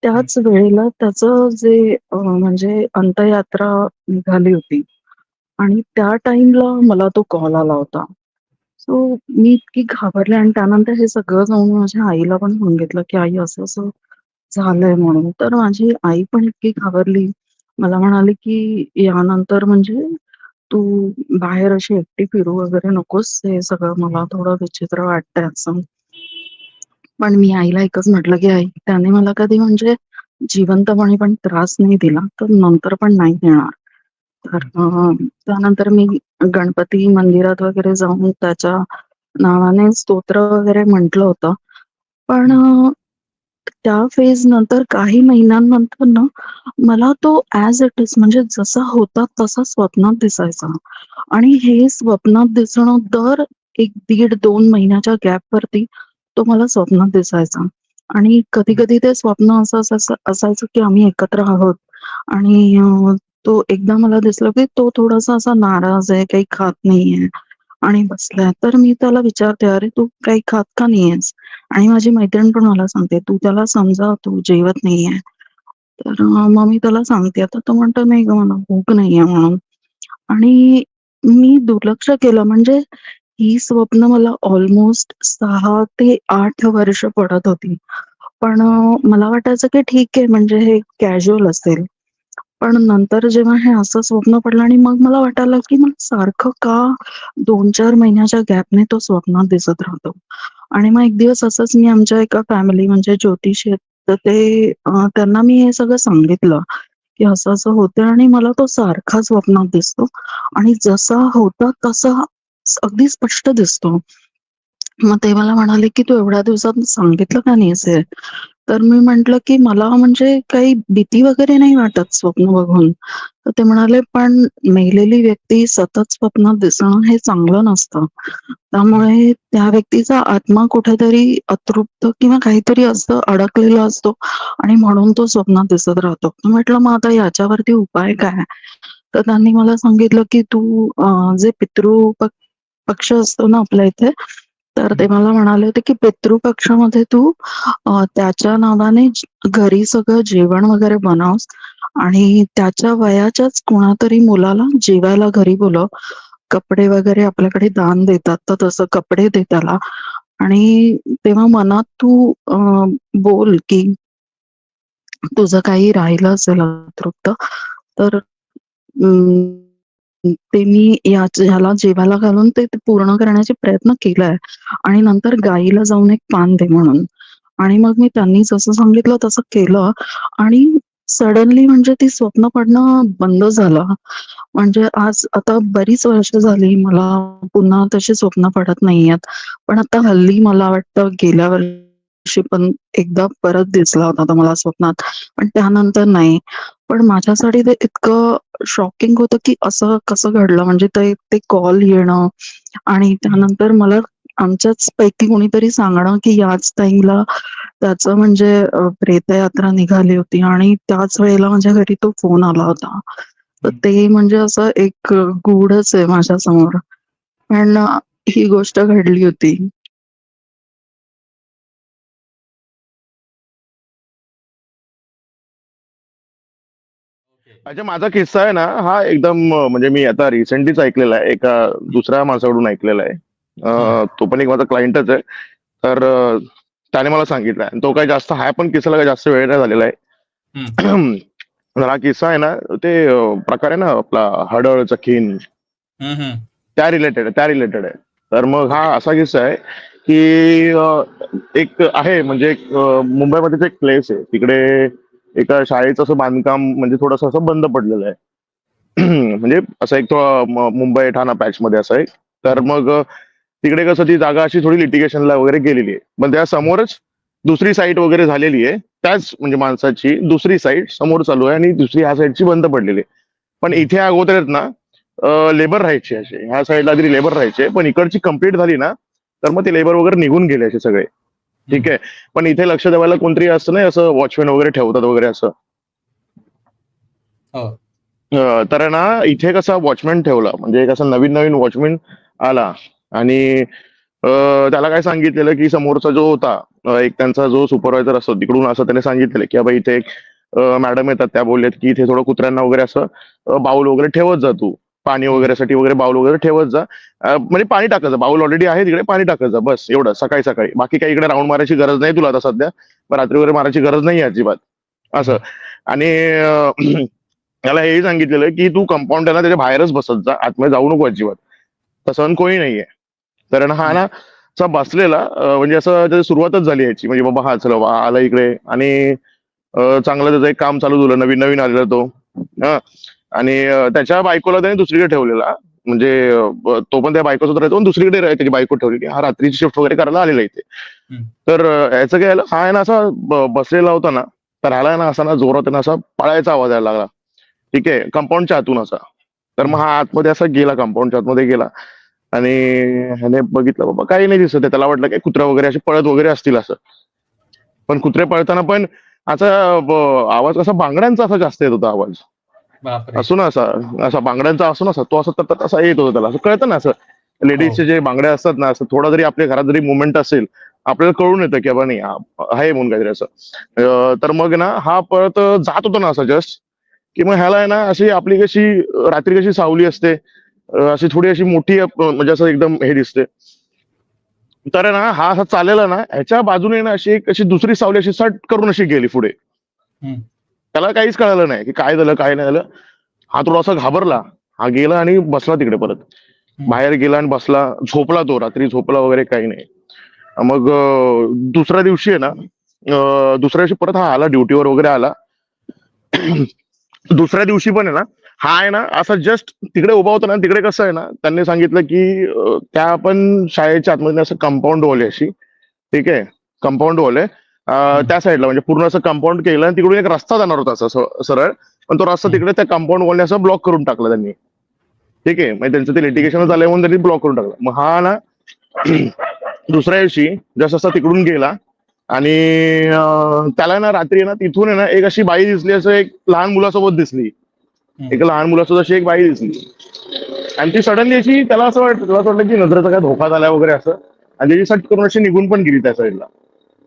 त्याच वेळेला त्याचं जे म्हणजे अंत्ययात्रा निघाली होती आणि त्या टाईमला मला तो कॉल आला होता. सो मी इतकी घाबरले आणि त्यानंतर हे सगळं जाऊन माझ्या आईला पण सांगितलं, की "आई असं-असं झालंय" म्हणून. तर माझी आई पण इतकी घाबरली. मला म्हणाली, की "यानंतर म्हणजे तू बाहेर अशी एकटी फिरू वगैरे नकोस. हे सगळं मला थोडं विचित्र वाटतंय असं." पण मी आईला एकच म्हटलं, की "आई, त्याने मला कधी म्हणजे जिवंतपणी पण त्रास नाही दिला, तर नंतर पण नाही देणार." तर त्यानंतर मी गणपती मंदिरात वगैरे जाऊन त्याच्या नावाने स्तोत्र वगैरे म्हटलं होतं. पण त्या फेज नंतर काही महिन्यांनंतर ना, मला तो ॲज इट इज म्हणजे जसा होता तसा स्वप्नात दिसायचा. आणि हे स्वप्नात दिसणं दर 1 1.5-2 महिन्याच्या गॅपवरती तो मला स्वप्नात दिसायचा. आणि कधी-कधी ते स्वप्न असं असायचं, की आम्ही एकत्र आहोत आणि तो एकदा मला दिसलं, की तो थोडासा असा नाराज आहे, काही खात नाहीये आणि बसलाय. तर मी त्याला विचारते, "अरे, तू काही खात का नाहीयेस?" आणि माझी मैत्रीण पण मला सांगते, "तू त्याला समजाव, तो जेवत नाहीये." तर मग मी त्याला सांगते. तर तो म्हणतो, "नाही गं, मला भूक नाहीये" म्हणून. आणि मी दुर्लक्ष केलं म्हणजे ही स्वप्न मला ऑलमोस्ट 6 ते 8 वर्ष पडत होती. पण मला वाटायचं की ठीक आहे म्हणजे हे कॅज्युअल असेल. पण नंतर जेव्हा हे असं स्वप्न पडलं आणि मग मला वाटायला की मला सारखं का 2-4 महिन्याच्या गॅपने तो स्वप्नात दिसत राहतो. आणि मग एक दिवस असंच मी आमच्या एका फॅमिली म्हणजे ज्योतिषी आहेत, तर ते त्यांना मी हे सगळं सांगितलं, की असं-असं होतंय आणि मला तो सारखा स्वप्नात दिसतो आणि जसा होता तसा अगदी स्पष्ट दिसतो. मग ते मला म्हणाले, की "तू एवढ्या दिवसात सांगितलं का नाहीस हे?" तर मी म्हटलं, की "मला म्हणजे काही भीती वगैरे नाही वाटत स्वप्न बघून." तर ते म्हणाले, "पण मेलेली व्यक्ती सतत स्वप्नात दिसणं हे चांगलं नसतं. त्यामुळे त्या व्यक्तीचा आत्मा कुठेतरी अतृप्त किंवा काहीतरी असं अडकलेला असतो आणि म्हणून तो स्वप्नात दिसत राहतो." मी म्हटलं, "मग आता याच्यावरती उपाय काय?" तर त्यांनी मला सांगितलं, की "तू जे पक्ष असतो ना आपल्या इथे, तर ते मला म्हणाले होते, की पितृपक्षामध्ये तू त्याच्या नावाने घरी सगळं जेवण वगैरे बनवस आणि त्याच्या वयाच्याच कोणातरी मुलाला जेवायला घरी बोलव. कपडे वगैरे आपल्याकडे दान देतात, तर तसं कपडे दे त्याला आणि तेव्हा मनात तू बोल, की तुझं काही राहिलं असेल अतृप्त, तर ते मी ह्याला जेवायला घालून ते ते पूर्ण करण्याचे प्रयत्न केलाय आणि नंतर गाईला जाऊन एक पान दे म्हणून. आणि मग मी त्यांनी जसं सांगितलं तसं केलं आणि सडनली म्हणजे ती स्वप्न पडणं बंद झालं. म्हणजे आज आता बरीच वर्ष झाली मला पुन्हा तशी स्वप्न पडत नाहीयेत. पण आता हल्ली मला वाटतं गेल्या वर्षी पण एकदा परत दिसला होता तो मला स्वप्नात. पण त्यानंतर नाही. पण माझ्यासाठी ते इतकं शॉकिंग होतं, की असं कसं घडलं? म्हणजे ते ते कॉल येणं आणि त्यानंतर मला आमच्याच पैकी कोणीतरी सांगणं, की याच टाईमला त्याचं म्हणजे प्रेतयात्रा निघाली होती आणि त्याच वेळेला माझ्या घरी तो फोन आला होता. तर ते म्हणजे असं एक गूढच आहे माझ्यासमोर. पण ही गोष्ट घडली होती. अच्छा, माझा किस्सा आहे ना, हा एकदम म्हणजे मी आता रिसेंटलीच ऐकलेला आहे. एका दुसऱ्या माणसाकडून ऐकलेला आहे. तो पण एक माझा क्लायंटच आहे. तर त्याने मला सांगितलं आणि तो काही जास्त हा पण किस्साला काही जास्त वेळ नाही झालेला आहे. तर हा किस्सा आहे ना, ते प्रकार आहे ना आपला हडळचा खीण, त्या रिलेटेड आहे. तर मग हा असा किस्सा आहे, की एक आहे म्हणजे एक मुंबईमध्येच एक प्लेस आहे. तिकडे एका शाळेचं असं बांधकाम म्हणजे थोडंसं असं बंद पडलेलं आहे. म्हणजे असं एक तो मुंबई ठाणा पॅच मध्ये असं आहे. तर मग तिकडे कसं ती जागा अशी थोडी लिटिगेशनला वगैरे गेलेली आहे. पण त्या समोरच दुसरी साईट वगैरे झालेली आहे. त्याच म्हणजे माणसाची दुसरी साईट समोर चालू आहे आणि दुसरी ह्या साईडची बंद पडलेली आहे. पण इथे अगोदर आहेत ना लेबर राहायचे असे. ह्या साईडला तरी लेबर राहायचे. पण इकडची कंप्लीट झाली ना, तर मग ते लेबर वगैरे निघून गेले असे सगळे. ठीक आहे. पण इथे लक्ष ठेवायला कोणतरी असतं नाही, असं वॉचमॅन वगैरे ठेवतात वगैरे असं. तर ना इथे कसा वॉचमॅन ठेवला म्हणजे एक असा नवीन नवीन वॉचमॅन आला आणि त्याला काय सांगितलेलं की समोरचा जो होता एक त्यांचा जो सुपरवायझर असतो तिकडून असं त्याने सांगितलेलं की बाबा इथे एक मॅडम येतात, त्या बोलल्यात की इथे थोडं कुत्र्यांना वगैरे असं बाऊल वगैरे ठेवत जा तू, पाणी वगैरेसाठी वगैरे बाऊल वगैरे ठेवत जा. म्हणजे पाणी टाकायचं, बाऊल ऑलरेडी आहे तिकडे, पाणी टाकायचं बस एवढं सकाळी सकाळी. बाकी काही इकडे राऊंड मारायची गरज नाही तुला आता सध्या, मग रात्री वगैरे मारायची गरज नाही अजिबात असं. आणि त्याला हेही सांगितलेलं की तू कंपाऊंड आहे ना त्याच्या बाहेरच बसत जा, आतमध्ये जाऊ नको अजिबात. तसं कोणी नाहीये. तर ना हा ना असा बसलेला म्हणजे असं त्याची सुरुवातच झाली याची म्हणजे बाबा हा चला बाबा आला इकडे आणि चांगलं त्याचं एक काम चालू झालं, नवीन नवीन आलेला तो. हं. आणि त्याच्या बायकोला त्याने दुसरीकडे ठेवलेला. म्हणजे तो पण त्या बायकोसोबत राहतो आणि दुसरीकडे त्याची बायको ठेवलेली. हा रात्रीची शिफ्ट वगैरे करायला आलेला इथे. तर याचं काय झालं, हा आहे ना असा बसलेला होता ना, तर ह्याला आहे ना असा ना जोरात आहे ना असा पळायचा आवाज यायला लागला. ठीक आहे, कंपाऊंडच्या आतून असा. तर मग हा आतमध्ये असा गेला, कंपाऊंडच्या आतमध्ये गेला आणि ह्याने बघितलं बाबा काही नाही दिसत आहे. त्याला वाटलं काय कुत्रा वगैरे असे पळत वगैरे असतील असं. पण कुत्रे पळताना पण असा आवाज कसा बांगड्यांचा असा जास्त येत होता आवाज. असो ना असा असा बांगड्यांचा असो ना असा तो असं तत असा येत होता त्याला. असं कळतं ना असं लेडीजचे जे बांगड्या असतात ना, असं थोडा जरी आपल्या घरात जरी मुवमेंट असेल, आपल्याला कळून येतं की बाबा नाही आहे म्हणून काहीतरी असं. तर मग ना हा पळत जात होता ना असं जस्ट, की मग ह्याला आहे ना अशी आपली कशी रात्री कशी सावली असते, अशी थोडी अशी मोठी म्हणजे असं एकदम हे दिसते. तर आहे ना हा असा चाललेला ना ह्याच्या बाजूने ना अशी एक अशी दुसरी सावली अशी सट करून अशी गेली पुढे. त्याला काहीच कळालं नाही की काय झालं काय नाही झालं. हा थोडासा घाबरला. हा गेला आणि बसला तिकडे परत. बाहेर गेला आणि बसला, झोपला तो. रात्री झोपला वगैरे काही नाही. मग दुसऱ्या दिवशी आहे ना दुसऱ्या दिवशी परत हा आला ड्युटीवर वगैरे आला. दुसऱ्या दिवशी पण आहे ना, हा आहे ना असा जस्ट तिकडे उभा होता ना, तिकडे कसं आहे ना, त्यांनी सांगितलं की त्या पण शाळेच्या आतमध्ये असं कंपाऊंड वॉल आहे अशी, ठीक आहे, कंपाऊंड वॉल आहे. त्या साईडला म्हणजे पूर्ण असं कंपाऊंड केलं आणि तिकडून एक रस्ता जाणार होता असं सरळ, पण तो रस्ता तिकडे त्या कंपाऊंड वॉलने असं ब्लॉक करून टाकला त्यांनी. ठीक आहे, म्हणजे त्यांचं ते लिटिगेशन झालंय म्हणून त्यांनी ब्लॉक करून टाकलं. मग हा ना दुसऱ्या दिवशी जस्ट असा तिकडून गेला आणि त्याला ना रात्री ना तिथून आहे ना एक अशी बाई दिसली, असं एक लहान मुलासोबत दिसली, एक लहान मुलासोबत अशी एक बाई दिसली. आणि ती सडनली अशी त्याला असं वाटलं की नजरेचा काय धोका झाला वगैरे असं, आणि त्याची सट करून अशी निघून पण गेली त्या साईडला.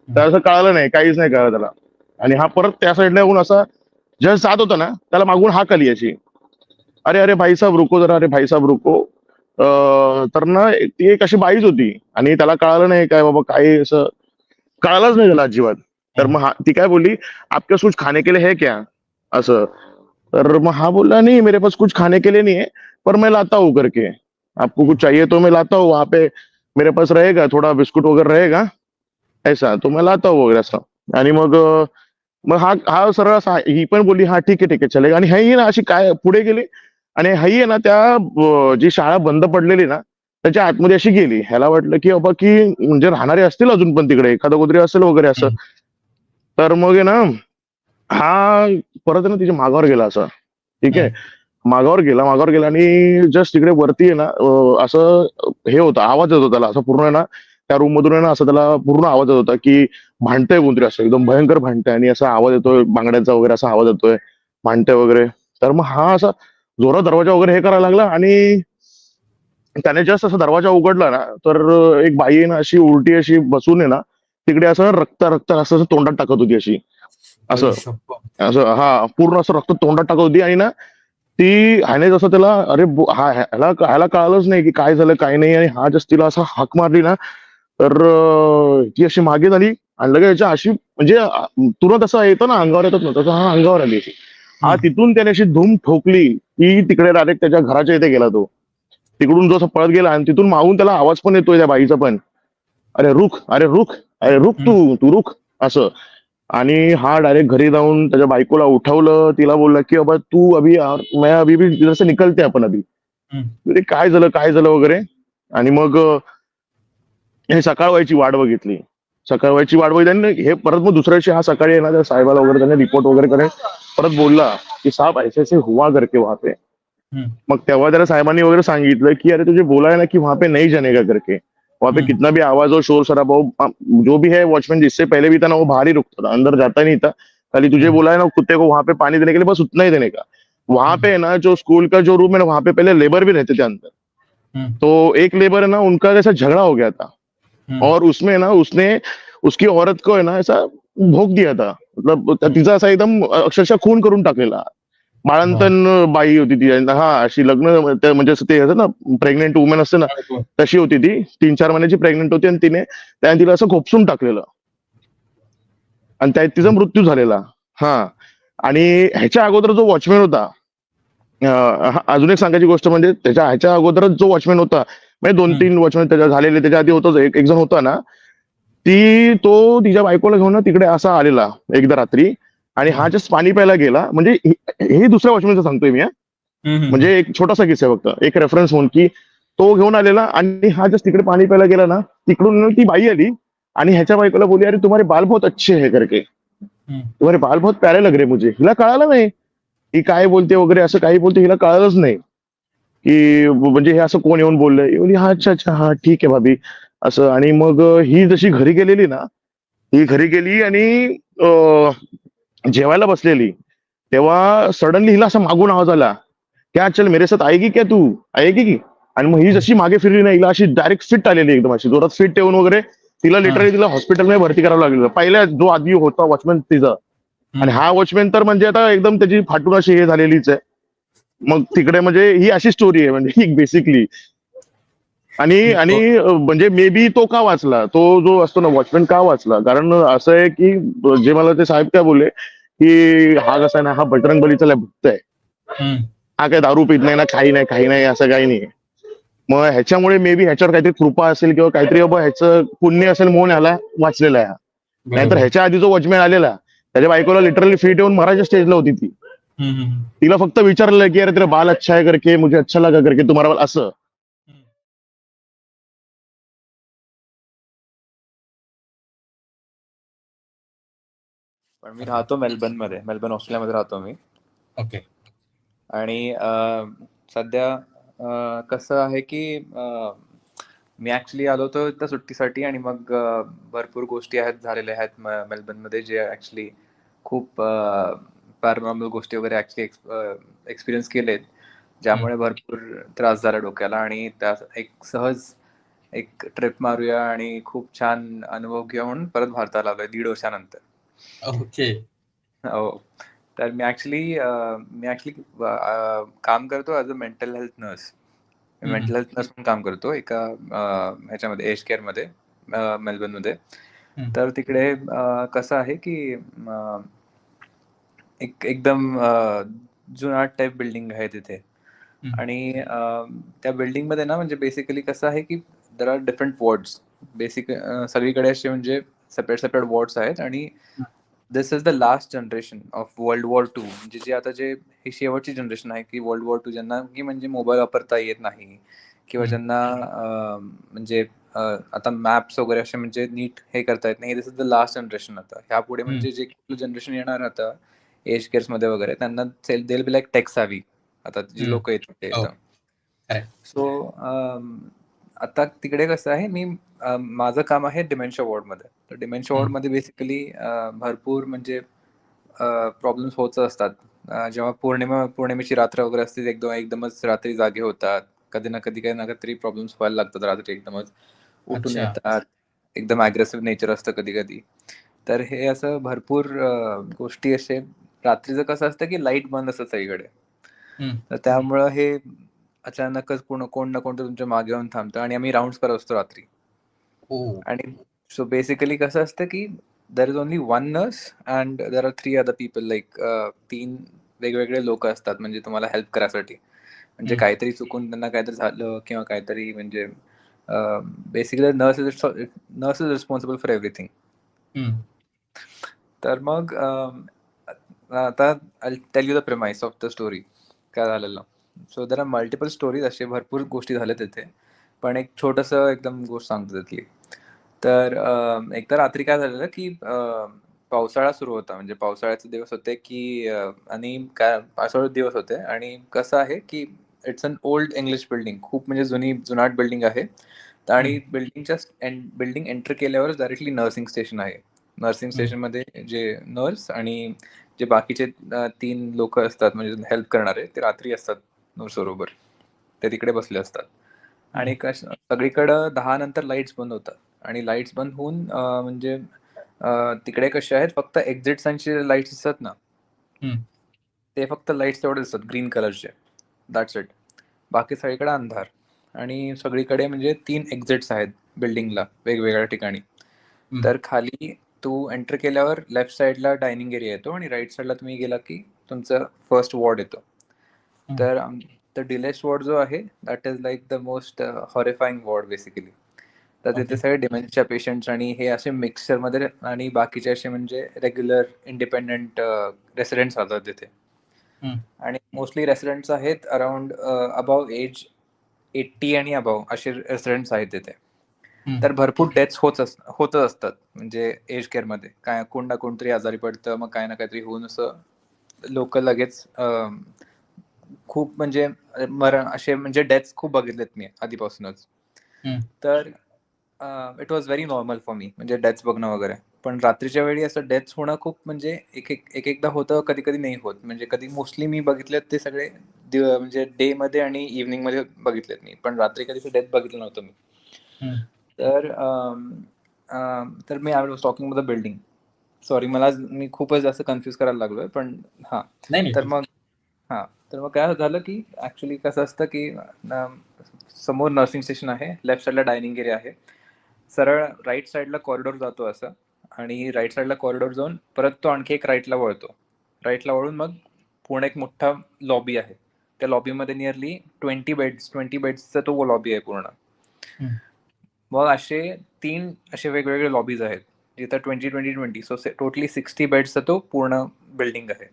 त्याला असं कळालं नाही, काहीच नाही कळलं त्याला. आणि हा परत त्या साईडला येऊन असा जस्ट जात होता ना, त्याला मागून हाक आली अशी, अरे अरे भाई साहब रुको जरा, अरे भाई साहब रुको. तर ना ती एक अशी बाईच होती आणि त्याला कळालं नाही काय बाबा, काय असं कळालंच नाही त्याला अजिबात. तर मग ती काय बोलली, आपके कुछ खाने के लिए है क्या, असं. तर मग हा बोलला, नहीं मेरे पास कुछ खाने के लिए नहीं है, पर मैं लाता हूँ करके, आपको कुछ चाहिए तो मैं लाता हूँ, वहां पे मेरे पास रहेगा थोड़ा बिस्कुट वगैरह रहेगा ऐसा, तो मैं लाता हूँ वगैरे असं. आणि मग मग हा हा सरळ असा, ही पण बोलली हा ठीक आहे चलेगा. आणि ही ना अशी काय पुढे गेली आणि ही आहे ना त्या जी शाळा बंद पडलेली ना त्याच्या आतमध्ये अशी गेली. ह्याला वाटलं की बाबा की म्हणजे राहणारे असतील अजून पण तिकडे, एखादा कोणतरी असेल वगैरे असं. तर मग आहे ना हा परत आहे ना तिच्या मागावर गेला असा, ठीक आहे, मागावर गेला आणि जस्ट तिकडे वरती आहे ना असं हे होतं, आवाज येत होता त्याला असं पूर्ण आहे ना, त्या रूम मधून आहे ना असं त्याला पूर्ण आवाज येत होता की भांडतंय कोणतरी, असं एकदम भयंकर भांडतंय आणि असा आवाज येतोय बांगड्यांचा वगैरे, असा आवाज येतोय, भांडतंय वगैरे. तर मग हा असा जोरात दरवाजा वगैरे हे करायला लागला आणि त्याने जस्ट असा दरवाजा उघडला ना, तर एक बाई आहे ना अशी उलटी अशी बसून आहे ना तिकडे असं रक्त रक्त असं तोंडात टाकत होती अशी, असं असं हा पूर्ण असं रक्त तोंडात टाकत होती. आणि ना ती ह्याने जसं त्याला अरे ह्याला कळालंच नाही की काय झालं काय नाही, आणि हा जस्ट तिला असं हाक मारली ना, तर ती अशी मागे झाली आणि लगेच याच्या अशी म्हणजे तुरंत असं येतं ना अंगावर येतात ना, तसं हा अंगावर आली. हा तिथून त्याने अशी धूम ठोकली की तिकडे डायरेक्ट त्याच्या घराच्या इथे गेला तो. तिकडून जो असं पळत गेला आणि तिथून मागून त्याला आवाज पण येतोय त्या बाईचा पण, अरे रुख अरे रुख अरे रुख तू रुख असं. आणि हा डायरेक्ट घरी जाऊन त्याच्या बायकोला उठवलं, तिला बोलला की बाबा तू अभी मैं अभी भी जसं निकलते आपण अभी. अरे काय झालं वगैरे. आणि मग हे सकाळ व्हायची वाट बघितली, सकाळ व्हायची वाट बघितली आणि हे परत मग दुसऱ्या दिवशी हा सकाळी आहे ना त्या साहेबाला वगैरे त्याने रिपोर्ट वगैरे करे परत बोलला की साहब ऐसे ऐसे हुआ करके वहां पे. मग तेव्हा त्याला साहेबांनी वगैरे सांगितलं की अरे तुझे बोला है ना कि वहां पे नहीं जाने का करके, वहां पे कितना भी आवाज हो शोर शराबा हो, जो भी है वॉचमैन जिससे पहले भी था ना वो बाहर ही रुकता था, अंदर जाता नहीं था. खाली तुझे बोला है ना कुत्ते को वहां पे पानी देने के लिए, बस उतना ही देने का. वहां पे है ना जो स्कूल का जो रूम है ना वहां पे पहले लेबर भी रहते थे अंदर. तो एक लेबर है ना उनका जैसा झगड़ा हो गया था और उसमें ना उसने उसकी औरत को है ना ऐसा भोग दिया था, मतलब तिचा असा एकदम अक्षरशः खून करून टाकलेला. बाळंतन बाई होती ती, हा अशी लग्न म्हणजे असं ते असं ना प्रेग्नेंट वुमन असते ना तशी होती ती, 3-4 महिन्याची प्रेग्नेंट होती आणि त्याने तिला असं खोपसून टाकलेलं आणि त्यात तिचा मृत्यू झालेला. हा आणि ह्याच्या अगोदर जो वॉचमॅन होता, अजून एक सांगायची गोष्ट म्हणजे ह्याच्या अगोदरच जो वॉचमॅन होता, म्हणजे 2-3 वॉचमॅन त्याच्या झालेले, त्याच्या आधी होतच एक जण होता ना, तो तिच्या बायकोला घेऊन ना तिकडे असा आलेला एकदा रात्री आणि हा जस्ट पाणी प्यायला गेला. म्हणजे हे दुसऱ्या वॉचमॅनचं सांगतोय मी, म्हणजे एक छोटासा किस्सा आहे फक्त, एक रेफरन्स म्हणून की तो घेऊन आलेला आणि हा जस्ट तिकडे पाणी प्यायला गेला ना, तिकडून ती बाई आली आणि ह्याच्या बायकोला बोलली अरे तुम्हारे बाल बहुत अच्छे है करके, तुम्हारे बाल बहुत प्यारे लग रहे मुझे. हिला कळालं नाही ही काय बोलते वगैरे, असं काही बोलते हिला कळालंच नाही की म्हणजे हे असं कोण येऊन बोललंय. बोलली हा अच्छा हा ठीक आहे भाभी असं. आणि मग ही जशी घरी गेलेली ना, ही घरी गेली आणि जेवायला बसलेली तेव्हा सडनली हिला असं मागून आवाज आला क्या चल मेरे साथ आएगी क्या तू आएगी की. आणि मग ही जशी मागे फिरली ना, हिला अशी डायरेक्ट फिट आलेली एकदम अशी जोरात फिट ठेवून वगैरे तिला लिटरली तिला हॉस्पिटलमध्ये भरती करावं लागलेलं. पहिल्या जो आधी होता वॉचमॅन तिचा, आणि हा वॉचमॅन तर म्हणजे आता एकदम त्याची फाटून अशी हे झालेलीच आहे. मग तिकडे म्हणजे ही अशी स्टोरी आहे म्हणजे बेसिकली. आणि म्हणजे मे बी तो का वाचला, तो जो असतो ना वॉचमॅन का वाचला, कारण असं आहे की जे मला ते साहेब काय बोलले की हा कसा आहे ना, हा बजरंगबलीचा लय भक्त आहे, हा काय दारू पित नाही ना, काही नाही असं काही नाही. मग ह्याच्यामुळे मे बी ह्याच्यावर काहीतरी कृपा असेल किंवा काहीतरी बाबा ह्याचं पुण्य असेल म्हणून ह्याला वाचलेला आहे. नाहीतर ह्याच्या आधी जो वॉचमॅन आलेला त्याच्या बायकोला लिटरली फिट येऊन मराठ्या स्टेजला होती ती, हम्म, हम्म, तिला फक्त विचारलं की अरे तेरा बाल अच्छा है करके मुझे अच्छा लगा करके तुम्हारा बाल असं. हम्म. पण मी ओके. राहतो मेलबर्नमध्ये. मेलबर्न ऑस्ट्रेलियामध्ये राहतो मी. ओके. आणि सध्या कसं आहे की मी ॲक्चुअली आलो होतो इथं सुट्टीसाठी आणि मग भरपूर गोष्टी झालेल्या आहेत मेलबर्नमध्ये जे ॲक्चुअली खूप पॅरानॉर्मल गोष्टी वगैरे ॲक्चुअली एक्सपिरियन्स केलेत, ज्यामुळे भरपूर त्रास झाला डोक्याला आणि त्या एक ट्रिप मारूया आणि खूप छान अनुभव घेऊया म्हणून परत भारताला आलोय 1.5 वर्षानंतर. ओके. हो. तर मी ॲक्चुअली काम करतो as a mental health nurse. हम्म, मेंटल हेल्थ नर्स म्हणून काम करतो एका ह्याच्यामध्ये एज केअरमध्ये मेलबर्नमध्ये. हम्म, तर तिकडे कसं आहे की एकदम जुनाट टाइप बिल्डिंग आहे तिथे. हम्म. आणि त्या बिल्डिंगमध्ये ना म्हणजे बेसिकली कसं आहे की देर आर डिफरंट वॉर्ड्स. सगळीकडे असे म्हणजे सेपरेट सेपरेट वॉर्ड्स आहेत आणि this is the last generation of world war two. म्हणजे जे आता जे ही शेवटची जनरेशन आहे की वर्ल्ड वॉर टू ज्यांना की म्हणजे मोबाईल वापरता येत नाही किंवा ज्यांना म्हणजे आता मॅप्स वगैरे असे म्हणजे नीट हे करता येत नाही. दिस इज द लास्ट जनरेशन. आता ह्यापुढे म्हणजे जे जनरेशन येणार आता एज केअर्समध्ये वगैरे त्यांना देल बी लाईक टेक सावी आता जी लोक येतात ते हो. इथं. Correct. सो आता तिकडे कसं आहे माझं काम आहे डिमेन्शिया वॉर्डमध्ये. तर डिमेन्शिया वॉर्डमध्ये बेसिकली भरपूर म्हणजे प्रॉब्लेम्स होत असतात. जेव्हा पौर्णिमेची रात्र वगैरे असते एकदमच रात्री जागे होतात. कधी ना कधी काही ना काहीतरी प्रॉब्लेम्स व्हायला लागतात रात्री एकदमच. उठून अच्छा. येतात. एकदम अग्रेसिव्ह नेचर असतं कधी-कधी. तर हे असं भरपूर गोष्टी असे रात्रीचं कसं असतं की लाईट बंद असतं सगळीकडे. हम्म. तर त्यामुळं हे अचानकच कोण ना कोण तर तुमच्या मागे येऊन थांबतं आणि आम्ही राउंड्स करत असतो रात्री. ओ. आणि सो बेसिकली कसं असतं की there is only one nurse and there are 3 other people like 3 वेगवेगळे लोक असतात म्हणजे तुम्हाला हेल्प करायसाठी. म्हणजे काहीतरी चुकून त्यांना काहीतरी झालं किंवा काहीतरी म्हणजे basically nurse is responsible for everything. हम्म. तर मग आता I tell you the premise of the story काय झालेलं. So there are multiple stories असे भरपूर गोष्टी झाल्या तिथे. पण एक छोटंसं एकदम गोष्ट सांगतो त्यातली. तर एकदा रात्री काय झालेलं की पावसाळा सुरू होता म्हणजे पावसाळ्याचे दिवस होते की आणि काय पावसाळ्याचे दिवस होते आणि कसं आहे की it's an old English building. खूप म्हणजे जुनाट बिल्डिंग आहे. आणि बिल्डिंग एंटर केल्यावर डायरेक्टली नर्सिंग स्टेशन आहे. नर्सिंग स्टेशनमध्ये जे नर्स आणि जे बाकीचे 3 लोक असतात म्हणजे हेल्प करणारे ते रात्री असतात नर्स बरोबर. ते तिकडे बसले असतात. आणि सगळीकडं 10 नंतर लाईट्स बंद होतात आणि लाईट्स बंद होऊन म्हणजे तिकडे कसे आहेत फक्त एक्झिट्सांचे लाईट्स असतात ना, ते फक्त लाईट्स तेवढे दिसतात ग्रीन कलरचे. That's it. बाकी सगळीकडे अंधार आणि सगळीकडे म्हणजे 3 एक्झिट्स आहेत बिल्डिंगला वेगवेगळ्या ठिकाणी. तर खाली तू एंटर केल्यावर लेफ्ट साइडला डायनिंग एरिया येतो आणि राईट साइडला तुम्ही गेला की तुमचं फर्स्ट वॉर्ड येतो. तर डिलेस्ट वॉर्ड जो आहे that is like the most horrifying ward basically. तर तिथे ओके. सगळे डिमेन्शिया पेशंट्स आणि हे असे मिक्सचरमध्ये आणि बाकीचे असे म्हणजे रेग्युलर इंडिपेंडंट रेसिडेंट्स राहतात तिथे. आणि मोस्टली रेसिडेंट्स आहेत अराउंड अबाव एज 80 आणि अबाव असे रेसिडेंट्स आहेत तिथे. तर भरपूर डेथ्स होतच असतात म्हणजे एज केअरमध्ये. काय कोण ना कोणतरी आजारी पडतं, मग काय ना काहीतरी होऊन असं लोक लगेच खूप म्हणजे मरण असे म्हणजे डेथ्स खूप बघितलेत मी आधीपासूनच. तर it was very normal for me म्हणजे डेथ्स बघणं वगैरे. पण रात्रीच्या वेळी असं डेथ्स होणं खूप म्हणजे एकदा होतं, कधी-कधी नाही होत. म्हणजे कधी मोस्टली मी बघितलेत ते सगळे म्हणजे डेमध्ये आणि इव्हनिंगमध्ये बघितलेत मी. पण रात्री कधी डेथ बघितलं नव्हतं मी. तर तर मी I was talking about the building. Sorry मी खूपच जास्त कन्फ्यूज करायला लागलोय पण हां. नाही. तर मग तर मग काय झालं की ॲक्चुअली कसं असतं की समोर नर्सिंग स्टेशन आहे, लेफ्ट साइडला डायनिंग एरिया आहे. सरळ राईट साइडला कॉरिडॉर जातो असं आणि राईट साइडला कॉरिडॉर जाऊन परत तो आणखी एक राईटला वळतो. राईटला वळून मग पुढे एक मोठा लॉबी आहे. त्या लॉबीमध्ये नियरली 20 बेड्सचा तो लॉबी आहे पूर्ण. मग असे 3 असे वेगवेगळे लॉबीज आहेत जिथं 20 सो टोटली 60 बेड्सचा तो पूर्ण बिल्डिंग आहे.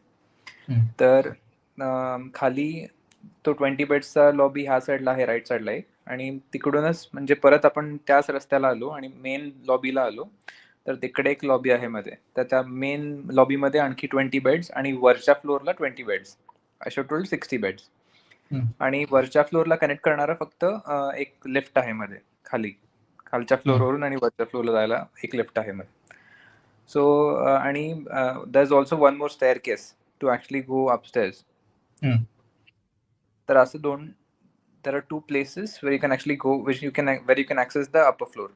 हं. तर खाली तो 20 बेड्सचा लॉबी ह्या साईडला आहे, राईट साईडला एक, आणि तिकडूनच म्हणजे परत आपण त्याच रस्त्याला आलो आणि मेन लॉबीला आलो. तर तिकडे एक लॉबी आहे मध्ये. तर त्या मेन लॉबीमध्ये आणखी 20 बेड्स आणि वरच्या फ्लोअरला 20 बेड्स. असे टोटल 60 बेड्स. हं. आणि वरच्या फ्लोअरला कनेक्ट करणारा फक्त एक लिफ्ट आहे मध्ये खाली. खालच्या फ्लोअरवरून आणि वरच्या फ्लोअरला जायला एक लिफ्ट आहे मध्ये. सो आणि there is also one more staircase to actually go upstairs. हं. तर असं there are two places where you can actually go, where you can access the upper floor.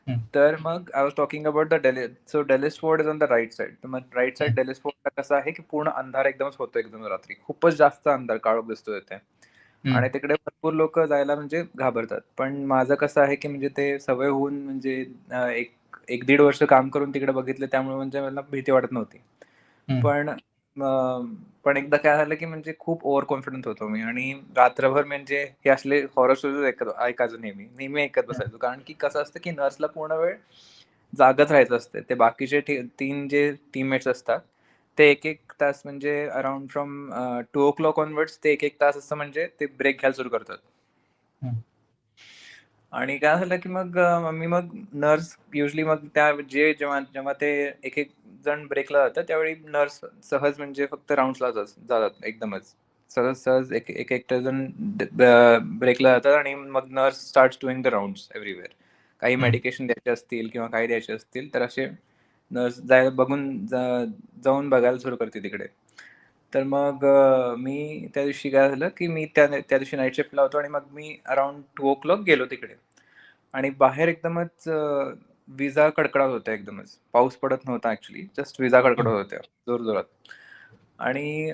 हं. तर मग I was talking about the Delhi. So Delhi Fort is on the right side. तर मग right side हं. Delhi Fortला कसं आहे की पूर्ण अंधार एकदमच होतो एकदम रात्री. खूपच जास्त अंधार काळोख दिसतो तिथे. हं. आणि तिकडे भरपूर लोक जायला म्हणजे घाबरतात. पण माझं कसं आहे की म्हणजे ते सवय होऊन म्हणजे एक 1-1.5 वर्ष काम करून तिकडे बघितलं, त्यामुळे म्हणजे मला भीती वाटत नव्हती. हं. पण पण एकदा काय झालं की म्हणजे खूप ओव्हर कॉन्फिडंट होतो मी आणि रात्रभर म्हणजे हे असले हॉरर स्टोरीज ऐकायचो नेहमी ऐकत बसायचो. कारण की कसं असतं की नर्सला पूर्ण वेळ जागच राहायचं असते. ते बाकीचे 3 जे टीममेट्स असतात ते 1-1 तास म्हणजे अराउंड फ्रॉम 2:00 ऑनवर्ड्स ते 1-1 तास असं म्हणजे ते ब्रेक घ्यायला सुरू करतात. हं. आणि काय झालं की मग मग नर्स युजली मग जेव्हा जेव्हा ते एक जण ब्रेकला जातात त्यावेळी नर्स सहज म्हणजे फक्त राऊंड्सला जातात एकदमच. सहज एकटं जण ब्रेकला जातात आणि मग nurse starts doing the rounds everywhere. काही हं. मेडिकेशन द्यायचे असतील किंवा काही द्यायचे असतील तर असे नर्स जाऊन बघायला सुरू करते तिकडे. तर मग मी त्या दिवशी काय झालं की मी त्या दिवशी नाईट शिफ्टला होतो आणि मग मी अराउंड 2:00 गेलो तिकडे. आणि बाहेर एकदमच विजा कडकडत होत्या एकदमच. पाऊस पडत नव्हता ॲक्चुअली. जस्ट विजा कडकडत हं. होत्या जोरजोरात. आणि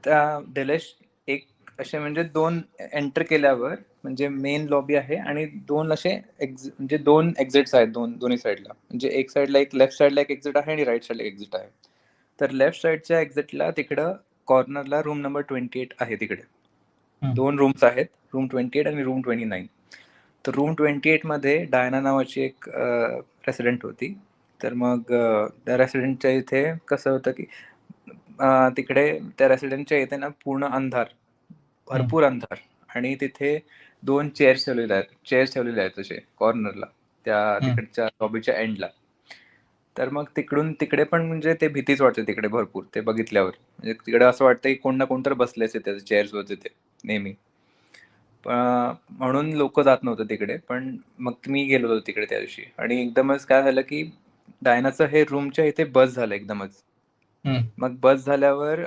त्या डेलेश एक असे म्हणजे 2 एंटर केल्यावर म्हणजे मेन लॉबी आहे आणि 2 असे म्हणजे 2 एक्झिट्स आहेत दोन्ही साईडला. म्हणजे एक साईडला एक लेफ्ट साईडला एक एक्झिट आहे आणि राईट साईडला एक एक्झिट आहे. तर लेफ्ट साईडच्या एक्झिटला तिकडं कॉर्नरला रूम नंबर 28 आहे तिकडे. हं. 2 रूम्स आहेत. रूम 28 आणि रूम 29. तर रूम 28 मध्ये डायना नावाची एक रेसिडेंट होती. तर मग त्या रेसिडेंटच्या इथे कसं होतं की तिकडे त्या रेसिडेंटच्या इथे ना पूर्ण अंधार, हं. भरपूर अंधार आणि तिथे 2 चेअर्स ठेवलेले आहेत तसे कॉर्नरला, त्या हं. तिकडच्या लॉबीच्या एंडला. तर मग तिकडून तिकडे पण म्हणजे ते भीतीच वाटते तिकडे भरपूर ते बघितल्यावर. म्हणजे तिकडे असं वाटतं की कोण ना कोण तर बसलेच आहे त्या चेअर्सवर तिथे नेहमी. म्हणून लोक जात नव्हतं तिकडे. पण मग मी गेलो होतो तिकडे त्या दिवशी आणि एकदमच काय झालं की डायनाचं हे रूमच्या इथे बस झालं एकदमच. हं. मग बस झाल्यावर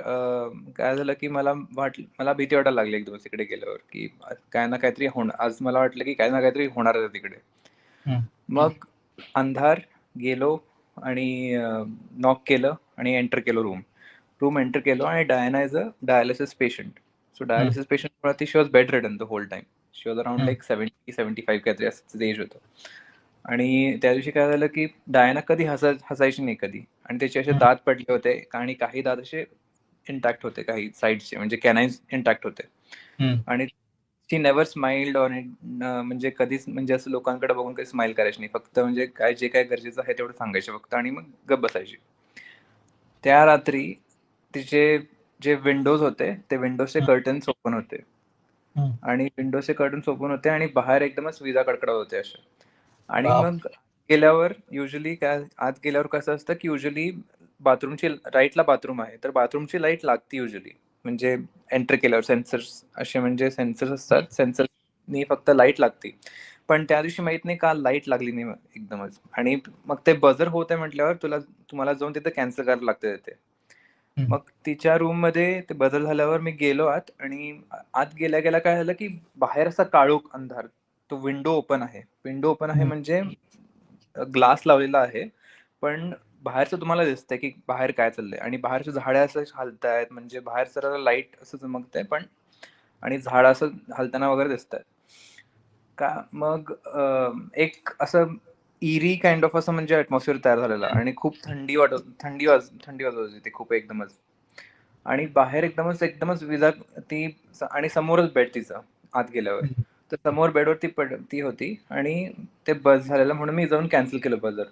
काय झालं की मला भीती वाटायला लागली एकदमच तिकडे गेल्यावर की काय ना काहीतरी आज मला वाटलं की काय ना काहीतरी होणार आहे तिकडे. हं. मग अंधार गेलो आणि नॉक केलं आणि एंटर केलो रूम एंटर केलो आणि Diana is a dialysis patient. So hmm. Dialysis patient she was bedridden the whole time. She was around hmm. Like 70-75 काहीतरी असं तिचं एज होतं. आणि त्या दिवशी काय झालं की डायना कधी हसायची नाही कधी आणि त्याचे असे हं. दात पडले होते आणि काही दात असे इंटॅक्ट होते, काही साईडचे म्हणजे कॅनाईन्स इंटॅक्ट होते. हं. आणि शी नेव्हर स्माइल्ड ऑन इट. म्हणजे कधीच म्हणजे असं लोकांकडे बघून काही स्माइल करायची नाही. फक्त म्हणजे जे काय गरजेचं आहे तेवढं सांगायचे फक्त आणि मग गप्प बसायची. त्या रात्री तिचे जे विंडोज होते ते विंडोजचे हं. कर्टन्स ओपन होते हं. आणि विंडोजचे कर्टन्स ओपन होते आणि बाहेर एकदमच विजा कडकडत होते अशा. आणि बाप! मग आत गेल्यावर कसं असतं की युजली राईटला बाथरूम आहे. तर बाथरूमची लाईट लागते युजली. म्हणजे एंटर केल्यावर सेन्सर्स असे म्हणजे सेन्सर्स असतात. सेन्सरनी फक्त लाईट लागते. पण त्या दिवशी माहित नाही का लाईट लागली नाही एकदमच. आणि मग ते बजर होत आहे म्हटल्यावर तुम्हाला जाऊन तिथे कॅन्सल करायला लागते तिथे. हं. मग तिच्या रूममध्ये ते बदल झाल्यावर मी गेलो आत आणि आत गेल्या काय झालं की बाहेर असा काळोख अंधार. तो विंडो ओपन आहे. विंडो ओपन आहे हं. म्हणजे ग्लास लावलेला आहे. पण बाहेरचं तुम्हाला दिसतंय की बाहेर काय चाललंय आणि बाहेरची झाडं असं हलतायत म्हणजे बाहेर जरा लाईट असं चमकतंय पण आणि झाडं असं हलताना वगैरे दिसतायत. मग एक असं इरी काइंड ऑफ असं म्हणजे ॲटमॉस्फिअर तयार झालेला आणि खूप थंडी वाजत होती ते खूप एकदमच. आणि बाहेर एकदमच विजा ती आणि समोरच बेड तिचा आत गेल्यावर. हं. तर समोर बेडवर ती होती आणि ते बस झालेलं म्हणून मी जाऊन कॅन्सल केलं बजर.